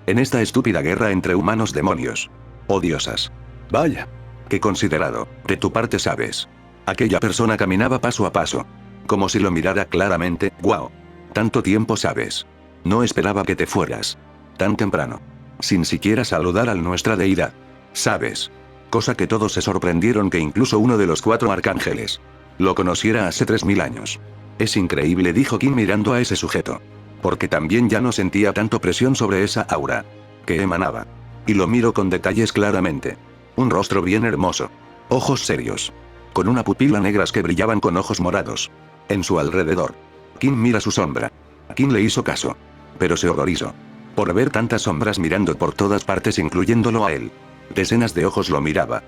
en esta estúpida guerra entre humanos demonios. Oh diosas. Vaya. Qué considerado, de tu parte sabes. Aquella persona caminaba paso a paso. Como si lo mirara claramente. Wow. Tanto tiempo sabes. No esperaba que te fueras tan temprano. Sin siquiera saludar a nuestra deidad. ¿Sabes? Cosa que todos se sorprendieron que incluso uno de los 4 arcángeles lo conociera hace 3000 años. Es increíble, dijo Kim mirando a ese sujeto. Porque también ya no sentía tanto presión sobre esa aura que emanaba. Y lo miro con detalles claramente. Un rostro bien hermoso. Ojos serios. Con una pupila negras que brillaban con ojos morados. En su alrededor. Kim mira su sombra. Kim le hizo caso. Pero se horrorizó por ver tantas sombras mirando por todas partes incluyéndolo a él. Decenas de ojos lo miraba.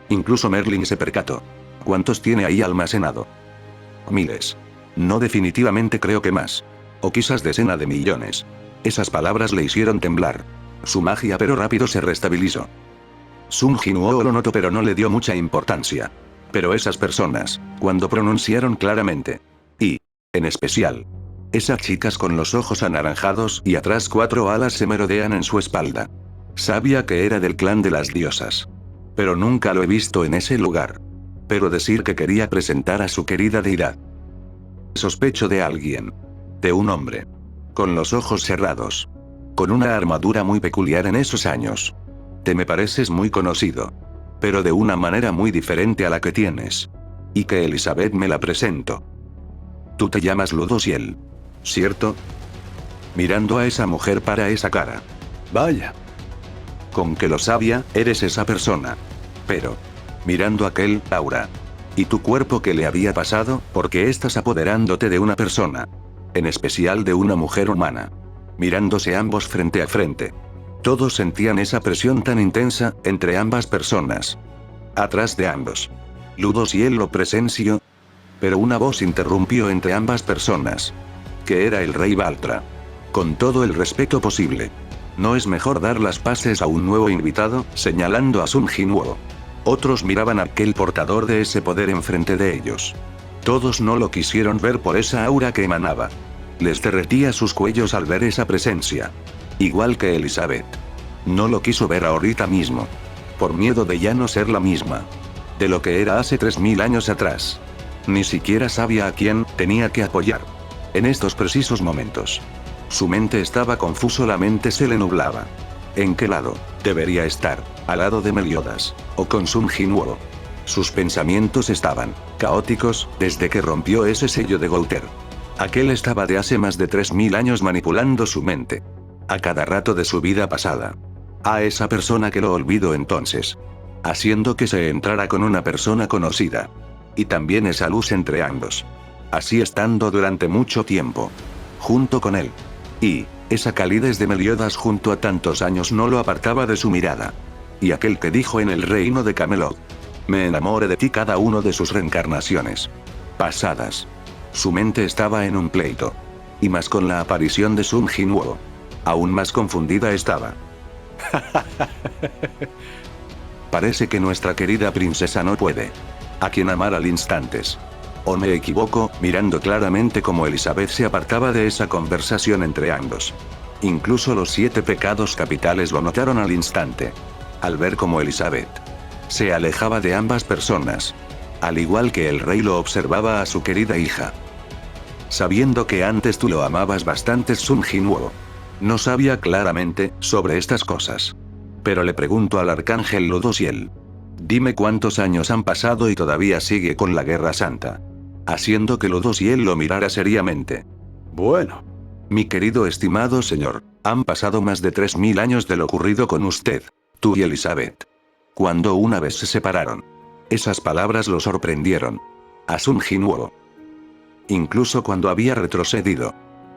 Incluso Merlin se percató. ¿Cuántos tiene ahí almacenado? Miles. No, definitivamente creo que más. O quizás decenas de millones. Esas palabras le hicieron temblar. Su magia pero rápido se restabilizó. Sun Jinwoo lo notó pero no le dio mucha importancia. Pero esas personas, cuando pronunciaron claramente. Y, en especial, esas chicas con los ojos anaranjados y atrás 4 alas se merodean en su espalda. Sabía que era del clan de las diosas. Pero nunca lo he visto en ese lugar. Pero decir que quería presentar a su querida deidad. Sospecho de alguien. De un hombre. Con los ojos cerrados. Con una armadura muy peculiar en esos años. Te me pareces muy conocido. Pero de una manera muy diferente a la que tienes. Y que Elizabeth me la presento. Tú te llamas Ludosiel. ¿Cierto? Mirando a esa mujer para esa cara. Vaya. Con que lo sabía, eres esa persona. Pero, mirando aquel aura. Y tu cuerpo que le había pasado, porque estás apoderándote de una persona. En especial de una mujer humana. Mirándose ambos frente a frente. Todos sentían esa presión tan intensa, entre ambas personas. Atrás de ambos. Ludosiel lo presenció. Pero una voz interrumpió entre ambas personas. Que era el rey Valtra. Con todo el respeto posible. ¿No es mejor dar las paces a un nuevo invitado? Señalando a Sun Jinwoo. Otros miraban a aquel portador de ese poder enfrente de ellos. Todos no lo quisieron ver por esa aura que emanaba. Les derretía sus cuellos al ver esa presencia. Igual que Elizabeth. No lo quiso ver ahorita mismo. Por miedo de ya no ser la misma. De lo que era hace 3000 años atrás. Ni siquiera sabía a quién tenía que apoyar. En estos precisos momentos. Su mente estaba confuso, la mente se le nublaba. ¿En qué lado debería estar? ¿Al lado de Meliodas? ¿O con Sun Jinwoo? Sus pensamientos estaban caóticos desde que rompió ese sello de Gouter. Aquel estaba de hace más de 3000 años manipulando su mente. A cada rato de su vida pasada. A esa persona que lo olvidó entonces. Haciendo que se entrara con una persona conocida. Y también esa luz entre ambos. Así estando durante mucho tiempo. Junto con él. Y, esa calidez de Meliodas junto a tantos años no lo apartaba de su mirada. Y aquel que dijo en el reino de Camelot. Me enamoré de ti cada uno de sus reencarnaciones. Pasadas. Su mente estaba en un pleito. Y más con la aparición de Sun Jinwoo. Aún más confundida estaba. Parece que nuestra querida princesa no puede. A quien amar al instante. ¿O me equivoco, mirando claramente cómo Elizabeth se apartaba de esa conversación entre ambos? Incluso los 7 pecados capitales lo notaron al instante. Al ver cómo Elizabeth se alejaba de ambas personas. Al igual que el rey lo observaba a su querida hija. Sabiendo que antes tú lo amabas bastante, Sun Jinwoo. No sabía claramente sobre estas cosas. Pero le pregunto al arcángel Ludociel. Dime cuántos años han pasado y todavía sigue con la Guerra Santa. Haciendo que Ludociel lo mirara seriamente. Bueno. Mi querido estimado señor, han pasado más de 3000 años de lo ocurrido con usted, tú y Elizabeth. Cuando una vez se separaron. Esas palabras lo sorprendieron. A Sun Jinwoo. Incluso cuando había retrocedido.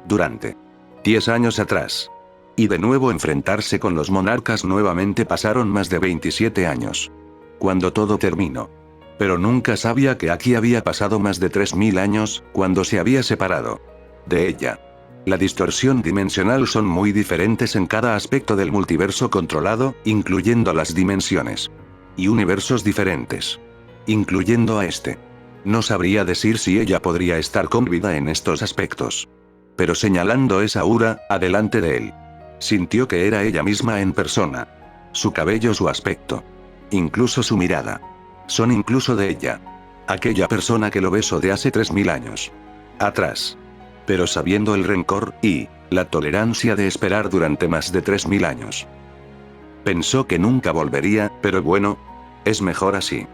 Durante 10 años atrás. Y de nuevo enfrentarse con los monarcas nuevamente pasaron más de 27 años. Cuando todo terminó. Pero nunca sabía que aquí había pasado más de 3000 años, cuando se había separado de ella. La distorsión dimensional son muy diferentes en cada aspecto del multiverso controlado, incluyendo las dimensiones. Y universos diferentes. Incluyendo a este. No sabría decir si ella podría estar con vida en estos aspectos. Pero señalando esa aura, adelante de él. Sintió que era ella misma en persona. Su cabello, su aspecto. Incluso su mirada. Son incluso de ella. Aquella persona que lo besó de hace 3000 años. Atrás. Pero sabiendo el rencor, y la tolerancia de esperar durante más de 3000 años. Pensó que nunca volvería, pero bueno. Es mejor así.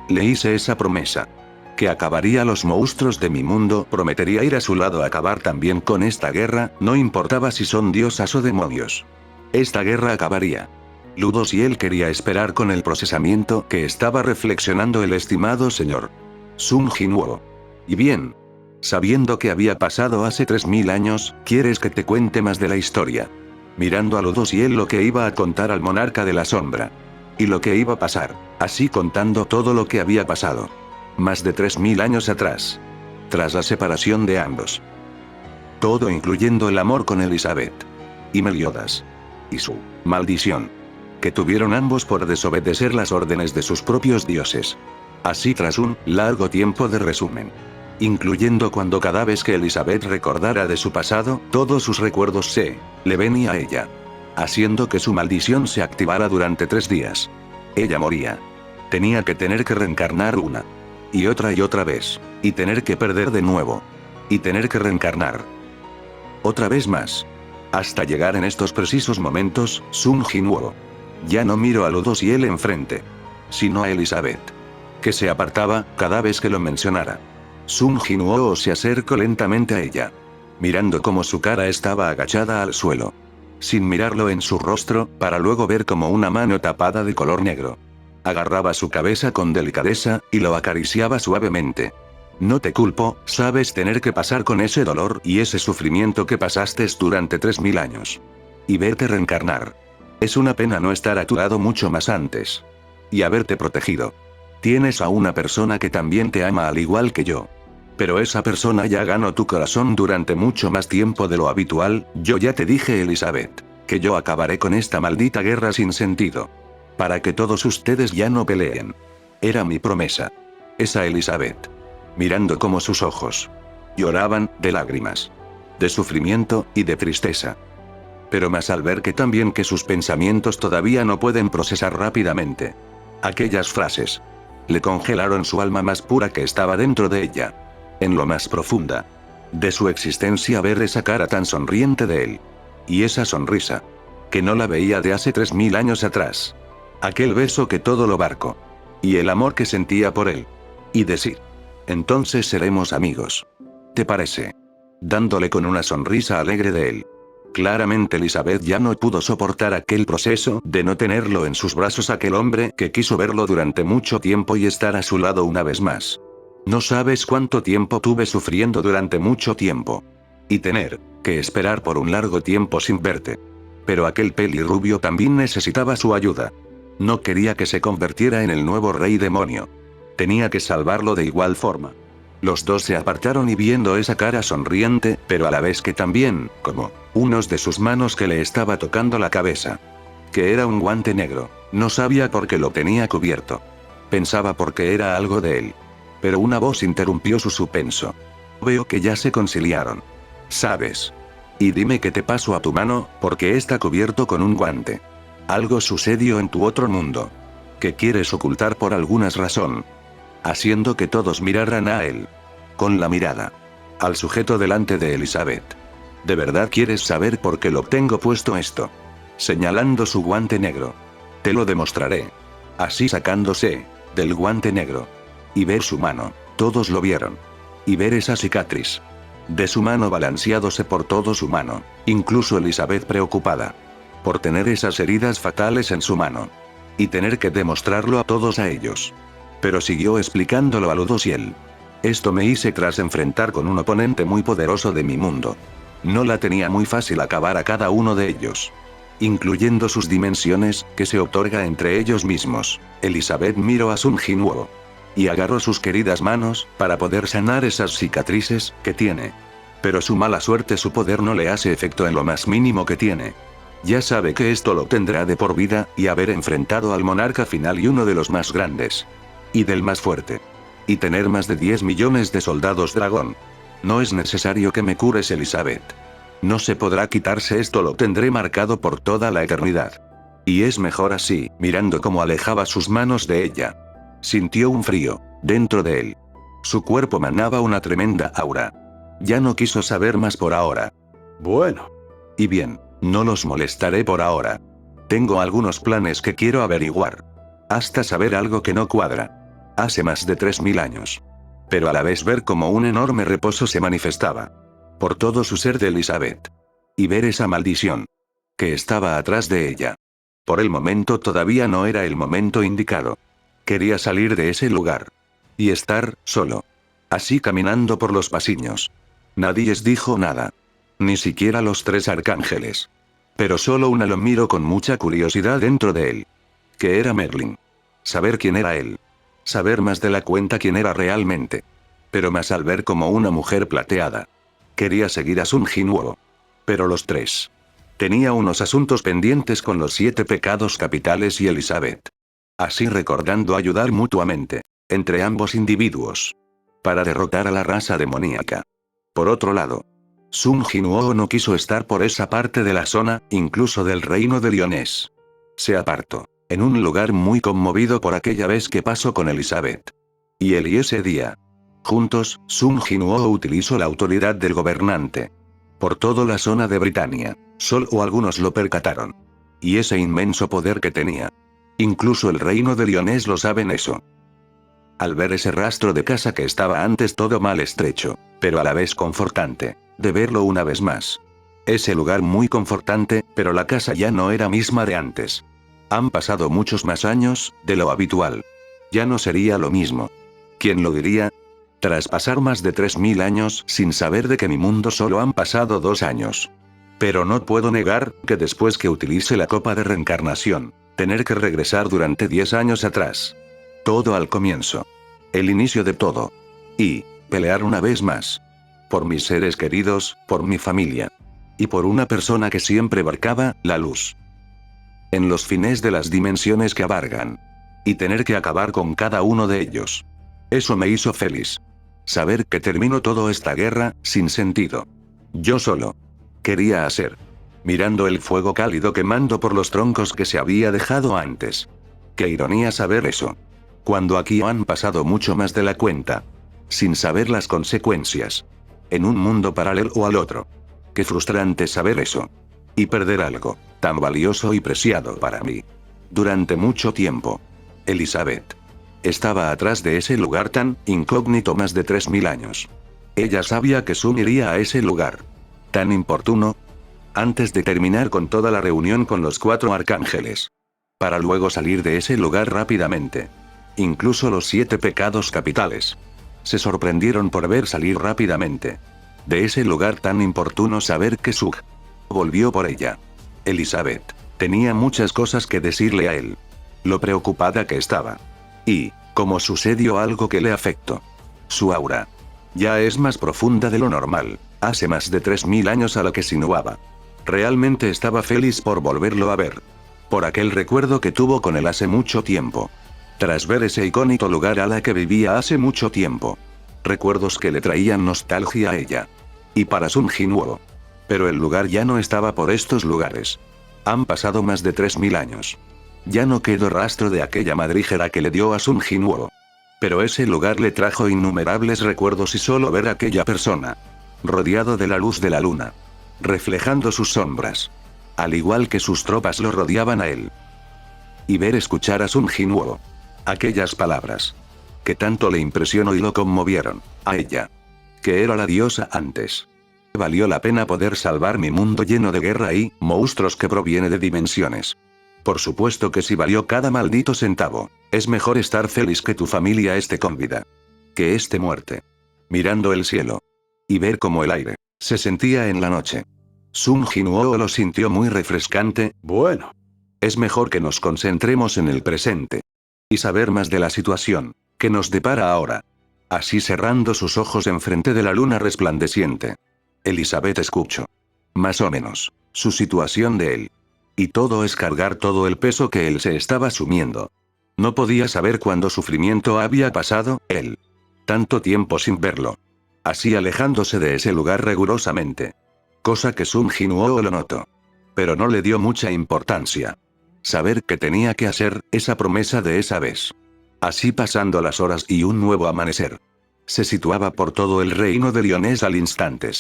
Le hice esa promesa. Que acabaría los monstruos de mi mundo, prometería ir a su lado a acabar también con esta guerra, no importaba si son diosas o demonios. Esta guerra acabaría. Ludociel quería esperar con el procesamiento que estaba reflexionando el estimado señor Sun Jinwoo. Y bien. Sabiendo que había pasado hace 3000 años, ¿quieres que te cuente más de la historia? Mirando a Ludociel lo que iba a contar al monarca de la sombra. Y lo que iba a pasar, así contando todo lo que había pasado. Más de 3000 años atrás. Tras la separación de ambos. Todo incluyendo el amor con Elizabeth. Y Meliodas. Y su maldición. Que tuvieron ambos por desobedecer las órdenes de sus propios dioses. Así tras un largo tiempo de resumen. Incluyendo cuando cada vez que Elizabeth recordara de su pasado, todos sus recuerdos se le venía a ella. Haciendo que su maldición se activara durante 3 días. Ella moría. Tenía que tener que reencarnar una. Y otra vez. Y tener que perder de nuevo. Y tener que reencarnar. Otra vez más. Hasta llegar en estos precisos momentos, Sun Jinwoo. Ya no miro a Ludociel enfrente. Sino a Elizabeth. Que se apartaba, cada vez que lo mencionara. Sun Jinwoo se acercó lentamente a ella. Mirando cómo su cara estaba agachada al suelo. Sin mirarlo en su rostro, para luego ver como una mano tapada de color negro. Agarraba su cabeza con delicadeza, y lo acariciaba suavemente. No te culpo, sabes tener que pasar con ese dolor y ese sufrimiento que pasaste durante 3000 años. Y verte reencarnar. Es una pena no estar a tu lado mucho más antes. Y haberte protegido. Tienes a una persona que también te ama al igual que yo. Pero esa persona ya ganó tu corazón durante mucho más tiempo de lo habitual. Yo ya te dije, Elizabeth, que yo acabaré con esta maldita guerra sin sentido. Para que todos ustedes ya no peleen. Era mi promesa. Esa Elizabeth. Mirando cómo sus ojos lloraban, de lágrimas, de sufrimiento, y de tristeza. Pero más al ver que también que sus pensamientos todavía no pueden procesar rápidamente. Aquellas frases. Le congelaron su alma más pura que estaba dentro de ella. En lo más profunda. De su existencia ver esa cara tan sonriente de él. Y esa sonrisa. Que no la veía de hace 3000 años atrás. Aquel beso que todo lo barcó. Y el amor que sentía por él. Y decir. Entonces seremos amigos. ¿Te parece? Dándole con una sonrisa alegre de él. Claramente Elizabeth ya no pudo soportar aquel proceso de no tenerlo en sus brazos, aquel hombre que quiso verlo durante mucho tiempo y estar a su lado una vez más. No sabes cuánto tiempo tuve sufriendo durante mucho tiempo. Y tener que esperar por un largo tiempo sin verte. Pero aquel pelirrubio también necesitaba su ayuda. No quería que se convirtiera en el nuevo rey demonio. Tenía que salvarlo de igual forma. Los dos se apartaron y viendo esa cara sonriente, pero a la vez que también, como, unos de sus manos que le estaba tocando la cabeza. Que era un guante negro. No sabía por qué lo tenía cubierto. Pensaba porque era algo de él. Pero una voz interrumpió su suspenso. Veo que ya se conciliaron. ¿Sabes? Y dime qué te pasó a tu mano, porque está cubierto con un guante. Algo sucedió en tu otro mundo. Que quieres ocultar por alguna razón. Haciendo que todos miraran a él. Con la mirada. Al sujeto delante de Elizabeth. ¿De verdad quieres saber por qué lo tengo puesto esto? Señalando su guante negro. Te lo demostraré. Así sacándose del guante negro. Y ver su mano. Todos lo vieron. Y ver esa cicatriz. De su mano balanceándose por todo su mano. Incluso Elizabeth preocupada. Por tener esas heridas fatales en su mano. Y tener que demostrarlo a todos a ellos. Pero siguió explicándolo a Ludociel. Esto me hice tras enfrentar con un oponente muy poderoso de mi mundo. No la tenía muy fácil acabar a cada uno de ellos. Incluyendo sus dimensiones, que se otorga entre ellos mismos. Elizabeth miró a Sun Jinwoo. Y agarró sus queridas manos, para poder sanar esas cicatrices, que tiene. Pero su mala suerte su poder no le hace efecto en lo más mínimo que tiene. Ya sabe que esto lo tendrá de por vida, y haber enfrentado al monarca final y uno de los más grandes. Y del más fuerte. Y tener más de 10 millones de soldados dragón. No es necesario que me cures, Elizabeth. No se podrá quitarse esto, lo tendré marcado por toda la eternidad. Y es mejor así, mirando cómo alejaba sus manos de ella. Sintió un frío, dentro de él. Su cuerpo manaba una tremenda aura. Ya no quiso saber más por ahora. Bueno. Y bien, no los molestaré por ahora. Tengo algunos planes que quiero averiguar. Hasta saber algo que no cuadra. Hace más de 3000 años. Pero a la vez ver cómo un enorme reposo se manifestaba. Por todo su ser de Elizabeth. Y ver esa maldición. Que estaba atrás de ella. Por el momento todavía no era el momento indicado. Quería salir de ese lugar. Y estar, solo. Así caminando por los pasillos. Nadie les dijo nada. Ni siquiera los 3 arcángeles. Pero solo una lo miró con mucha curiosidad dentro de él. Que era Merlin. Saber quién era él. Saber más de la cuenta quién era realmente. Pero más al ver como una mujer plateada. Quería seguir a Sun Jinwoo. Pero los 3. Tenía unos asuntos pendientes con los 7 pecados capitales y Elizabeth. Así recordando ayudar mutuamente. Entre ambos individuos. Para derrotar a la raza demoníaca. Por otro lado. Sun Jinwoo no quiso estar por esa parte de la zona, incluso del reino de Lyonés. Se apartó. En un lugar muy conmovido por aquella vez que pasó con Elizabeth. Y él y ese día. Juntos, Sun Jinwoo utilizó la autoridad del gobernante. Por toda la zona de Britania. Solo algunos lo percataron. Y ese inmenso poder que tenía. Incluso el reino de Lyonés lo saben eso. Al ver ese rastro de casa que estaba antes todo mal estrecho, pero a la vez confortante, de verlo una vez más. Ese lugar muy confortante, pero la casa ya no era misma de antes. Han pasado muchos más años, de lo habitual. Ya no sería lo mismo. ¿Quién lo diría? Tras pasar más de 3000 años sin saber de que mi mundo solo han pasado 2 años. Pero no puedo negar, que después que utilice la copa de reencarnación, tener que regresar durante 10 años atrás. Todo al comienzo. El inicio de todo. Y, pelear una vez más. Por mis seres queridos, por mi familia. Y por una persona que siempre abarcaba, la luz. En los fines de las dimensiones que abarcan. Y tener que acabar con cada uno de ellos. Eso me hizo feliz. Saber que terminó toda esta guerra, sin sentido. Yo solo. Quería hacer. Mirando el fuego cálido quemando por los troncos que se había dejado antes. Qué ironía saber eso. Cuando aquí han pasado mucho más de la cuenta. Sin saber las consecuencias. En un mundo paralelo al otro. Qué frustrante saber eso. Y perder algo, tan valioso y preciado para mí. Durante mucho tiempo. Elizabeth. Estaba atrás de ese lugar tan incógnito más de 3000 años. Ella sabía que Sun iría a ese lugar. Tan importuno. Antes de terminar con toda la reunión con los 4 arcángeles. Para luego salir de ese lugar rápidamente. Incluso los 7 pecados capitales. Se sorprendieron por ver salir rápidamente. De ese lugar tan importuno saber que Suk volvió por ella. Elizabeth tenía muchas cosas que decirle a él. Lo preocupada que estaba. Y, como sucedió algo que le afectó. Su aura. Ya es más profunda de lo normal, hace más de 3000 años a lo que sinuaba. Realmente estaba feliz por volverlo a ver. Por aquel recuerdo que tuvo con él hace mucho tiempo. Tras ver ese icónico lugar a la que vivía hace mucho tiempo. Recuerdos que le traían nostalgia a ella. Y para Sun Jinwoo. Pero el lugar ya no estaba por estos lugares. Han pasado más de 3000 años. Ya no quedó rastro de aquella madriguera que le dio a Sun Jinwoo. Pero ese lugar le trajo innumerables recuerdos y solo ver a aquella persona. Rodeado de la luz de la luna. Reflejando sus sombras. Al igual que sus tropas lo rodeaban a él. Y ver escuchar a Sun Jinwoo. Aquellas palabras. Que tanto le impresionó y lo conmovieron. A ella. Que era la diosa antes. Valió la pena poder salvar mi mundo lleno de guerra y monstruos que proviene de dimensiones. Por supuesto que sí valió cada maldito centavo. Es mejor estar feliz que tu familia esté con vida. Que esté muerte. Mirando el cielo. Y ver cómo el aire se sentía en la noche. Sun Jinwoo lo sintió muy refrescante. Bueno. Es mejor que nos concentremos en el presente. Y saber más de la situación que nos depara ahora. Así cerrando sus ojos enfrente de la luna resplandeciente. Elizabeth escuchó. Más o menos. Su situación de él. Y todo es cargar todo el peso que él se estaba asumiendo. No podía saber cuándo sufrimiento había pasado, él. Tanto tiempo sin verlo. Así alejándose de ese lugar rigurosamente. Cosa que Sun Jinwoo lo notó. Pero no le dio mucha importancia. Saber que tenía que hacer esa promesa de esa vez. Así pasando las horas y un nuevo amanecer. Se situaba por todo el reino de Lioness al instante.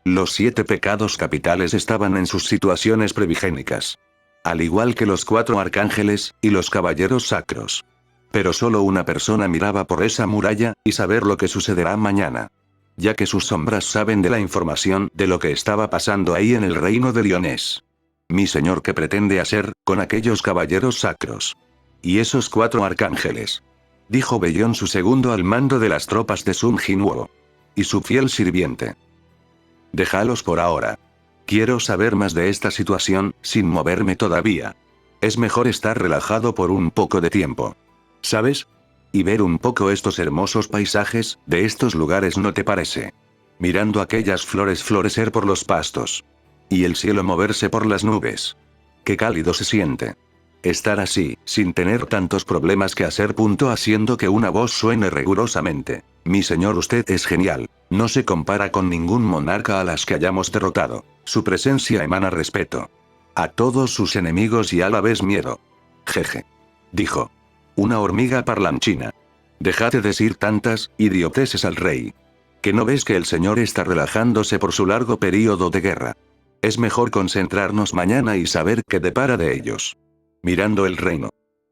Los 7 pecados capitales estaban en sus situaciones previgénicas. Al igual que los 4 arcángeles, y los caballeros sacros. Pero solo una persona miraba por esa muralla, y saber lo que sucederá mañana. Ya que sus sombras saben de la información de lo que estaba pasando ahí en el reino de Lioness. Mi señor, ¿qué pretende hacer con aquellos caballeros sacros? Y esos 4 arcángeles. Dijo Bellón, su segundo al mando de las tropas de Sun Jinwoo. Y su fiel sirviente. Déjalos por ahora. Quiero saber más de esta situación, sin moverme todavía. Es mejor estar relajado por un poco de tiempo. ¿Sabes? Y ver un poco estos hermosos paisajes, de estos lugares, ¿no te parece? Mirando aquellas flores florecer por los pastos. Y el cielo moverse por las nubes. Qué cálido se siente. Estar así, sin tener tantos problemas que hacer. Haciendo que una voz suene rigurosamente. Mi señor, usted es genial. No se compara con ningún monarca a las que hayamos derrotado. Su presencia emana respeto. A todos sus enemigos y a la vez miedo. Jeje. Dijo. Una hormiga parlanchina. Déjate decir tantas idioteces al rey. ¿Que no ves que el señor está relajándose por su largo período de guerra? Es mejor concentrarnos mañana y saber qué depara de ellos. Mirando el reino.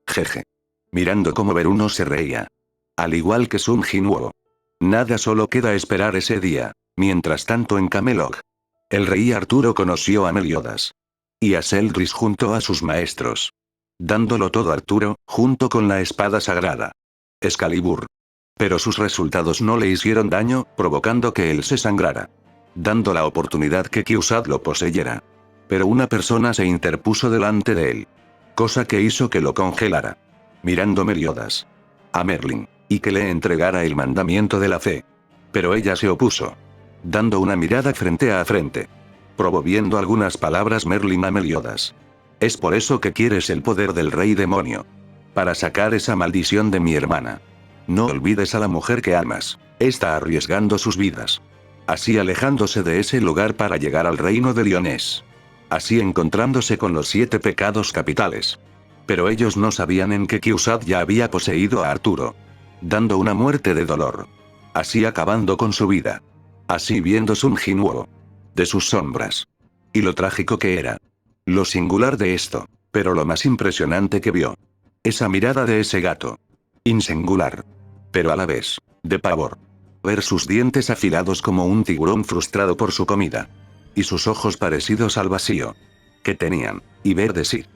Jeje. Mirando cómo Beruno se reía. Al igual que Sun Jinwoo. Nada, solo queda esperar ese día. Mientras tanto en Camelot. El rey Arturo conoció a Meliodas. Y a Seldris junto a sus maestros. Dándolo todo Arturo, junto con la espada sagrada. Excalibur. Pero sus resultados no le hicieron daño, provocando que él se sangrara. Dando la oportunidad que Kyusad lo poseyera. Pero una persona se interpuso delante de él. Cosa que hizo que lo congelara. Mirando Meliodas. A Merlin. Y que le entregara el mandamiento de la fe. Pero ella se opuso. Dando una mirada frente a frente. Promoviendo algunas palabras Merlin a Meliodas. Es por eso que quieres el poder del rey demonio. Para sacar esa maldición de mi hermana. No olvides a la mujer que amas. Está arriesgando sus vidas. Así alejándose de ese lugar para llegar al reino de Lioness. Así encontrándose con los 7 pecados capitales. Pero ellos no sabían en que Kyusad ya había poseído a Arturo. Dando una muerte de dolor. Así acabando con su vida. Así viendo Sun Jinwoo. De sus sombras. Y lo trágico que era. Lo singular de esto, pero lo más impresionante que vio. Esa mirada de ese gato. Insingular. Pero a la vez, de pavor. Ver sus dientes afilados como un tiburón frustrado por su comida. Y sus ojos parecidos al vacío. Que tenían, y ver decir.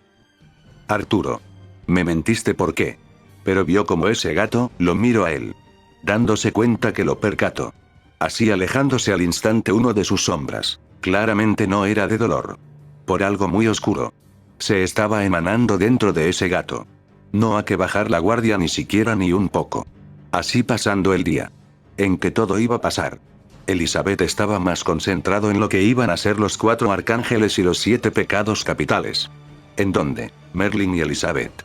Arturo. Me mentiste, ¿por qué? Pero vio como ese gato, lo miró a él. Dándose cuenta que lo percató. Así alejándose al instante uno de sus sombras. Claramente no era de dolor. Por algo muy oscuro. Se estaba emanando dentro de ese gato. No hay que bajar la guardia ni siquiera ni un poco. Así pasando el día. en que todo iba a pasar. Elizabeth estaba más concentrado en lo que iban a ser los 4 arcángeles y los 7 pecados capitales. En donde, Merlin y Elizabeth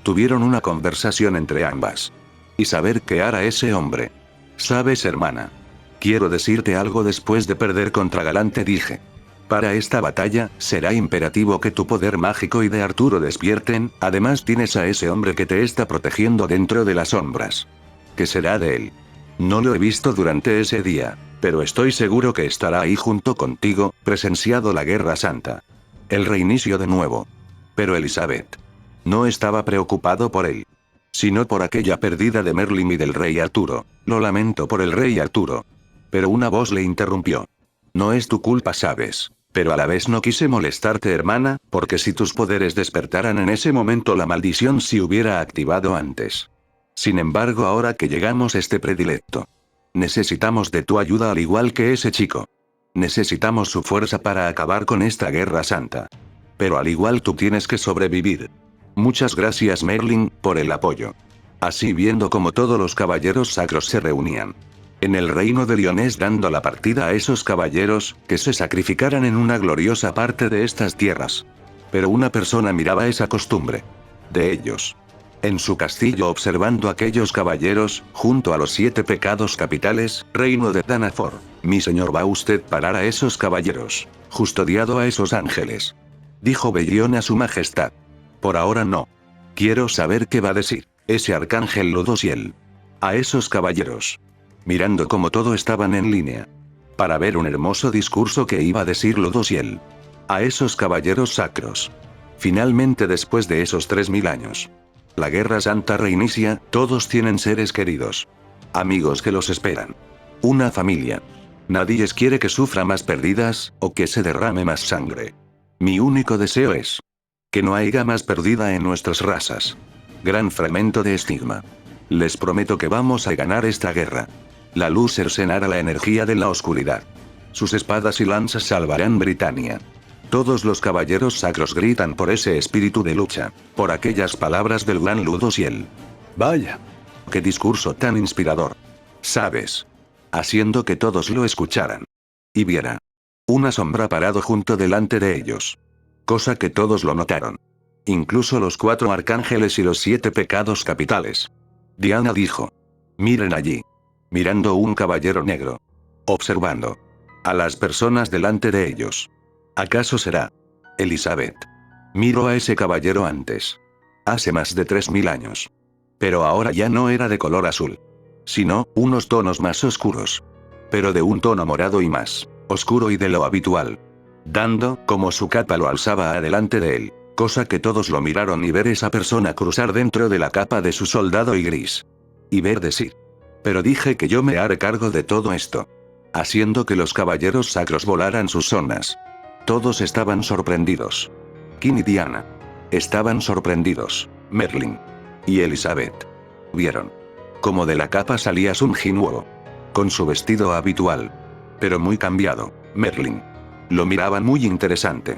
tuvieron una conversación entre ambas. Y saber qué hará ese hombre. ¿Sabes, hermana? Quiero decirte algo después de perder contra Galante, dije. Para esta batalla, será imperativo que tu poder mágico y de Arturo despierten, además tienes a ese hombre que te está protegiendo dentro de las sombras. ¿Qué será de él? No lo he visto durante ese día, pero estoy seguro que estará ahí junto contigo, presenciado la Guerra Santa. El reinicio de nuevo. Pero Elizabeth no estaba preocupado por él, sino por aquella pérdida de Merlin y del rey Arturo. Lo lamento por el rey Arturo. Pero una voz le interrumpió. No es tu culpa, sabes. Pero a la vez no quise molestarte, hermana, porque si tus poderes despertaran en ese momento la maldición se hubiera activado antes. Sin embargo, ahora que llegamos este predilecto, necesitamos de tu ayuda al igual que ese chico. Necesitamos su fuerza para acabar con esta guerra santa. Pero al igual tú tienes que sobrevivir. Muchas gracias, Merlin, por el apoyo. Así viendo como todos los caballeros sacros se reunían en el reino de Lyonés dando la partida a esos caballeros, que se sacrificaran en una gloriosa parte de estas tierras. Pero una persona miraba esa costumbre de ellos en su castillo observando a aquellos caballeros, junto a los 7 pecados capitales, reino de Danafor. Mi señor, ¿va usted parar a esos caballeros, custodiado a esos ángeles? Dijo Bellion a su majestad. Por ahora no. Quiero saber qué va a decir ese arcángel Ludosiel a esos caballeros. Mirando como todo estaban en línea para ver un hermoso discurso que iba a decir Ludosiel a esos caballeros sacros. Finalmente, después de esos 3000 años, la Guerra Santa reinicia, todos tienen seres queridos, amigos que los esperan, una familia. Nadie quiere que sufra más pérdidas, o que se derrame más sangre. Mi único deseo es que no haya más pérdida en nuestras razas. Gran fragmento de estigma. Les prometo que vamos a ganar esta guerra. La luz cercenará la energía de la oscuridad. Sus espadas y lanzas salvarán Britania. Todos los caballeros sacros gritan por ese espíritu de lucha, por aquellas palabras del gran Ludosiel. Vaya. ¡Qué discurso tan inspirador! ¿Sabes? Haciendo que todos lo escucharan y viera una sombra parado junto delante de ellos. Cosa que todos lo notaron. Incluso los 4 arcángeles y los 7 pecados capitales. Diana dijo. Miren allí. Mirando un caballero negro. Observando a las personas delante de ellos. ¿Acaso será Elizabeth? Miró a ese caballero antes. Hace más de 3000 años. Pero ahora ya no era de color azul, sino unos tonos más oscuros. Pero de un tono morado y más oscuro y de lo habitual. Dando como su capa lo alzaba adelante de él. Cosa que todos lo miraron y ver esa persona cruzar dentro de la capa de su soldado y gris. Y ver decir. Pero dije que yo me haré cargo de todo esto. Haciendo que los caballeros sacros volaran sus zonas. Todos estaban sorprendidos. King y Diana estaban sorprendidos. Merlin y Elizabeth vieron como de la capa salía Sun Jinwoo con su vestido habitual, pero muy cambiado. Merlin lo miraban muy interesante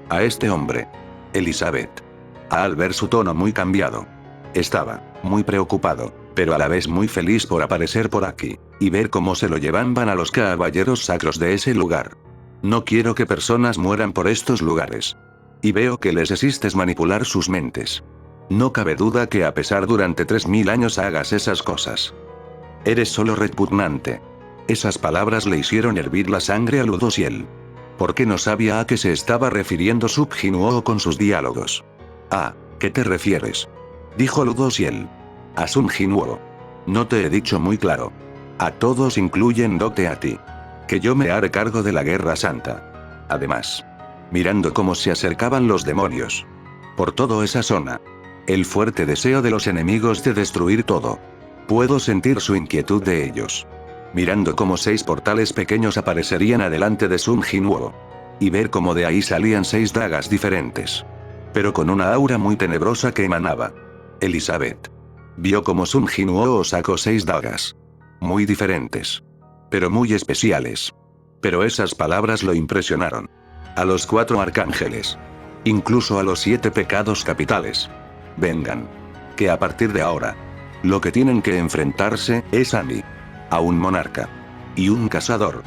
a este hombre. Elizabeth, al ver su tono muy cambiado, estaba muy preocupado, pero a la vez muy feliz por aparecer por aquí y ver cómo se lo llevaban a los caballeros sacros de ese lugar. No quiero que personas mueran por estos lugares. Y veo que les asistes manipular sus mentes. No cabe duda que a pesar durante 3000 años hagas esas cosas. Eres solo repugnante. Esas palabras le hicieron hervir la sangre a Ludosiel. Porque no sabía a qué se estaba refiriendo Sun Jinwoo con sus diálogos. ¿A qué te refieres? Dijo Ludosiel. A Sun Jinwoo. No te he dicho muy claro. A todos incluyéndote a ti. Que yo me haré cargo de la Guerra Santa. Además, mirando cómo se acercaban los demonios por toda esa zona. El fuerte deseo de los enemigos de destruir todo. Puedo sentir su inquietud de ellos. Mirando cómo 6 portales pequeños aparecerían adelante de Sun Jinwoo. Y ver cómo de ahí salían 6 dagas diferentes. Pero con una aura muy tenebrosa que emanaba. Elizabeth vio como Sun Jinwoo sacó 6 dagas. Muy diferentes. Pero muy especiales. Pero esas palabras lo impresionaron. A los 4 arcángeles. Incluso a los 7 pecados capitales. Vengan. Que a partir de ahora, lo que tienen que enfrentarse es a mí. a un monarca y un cazador.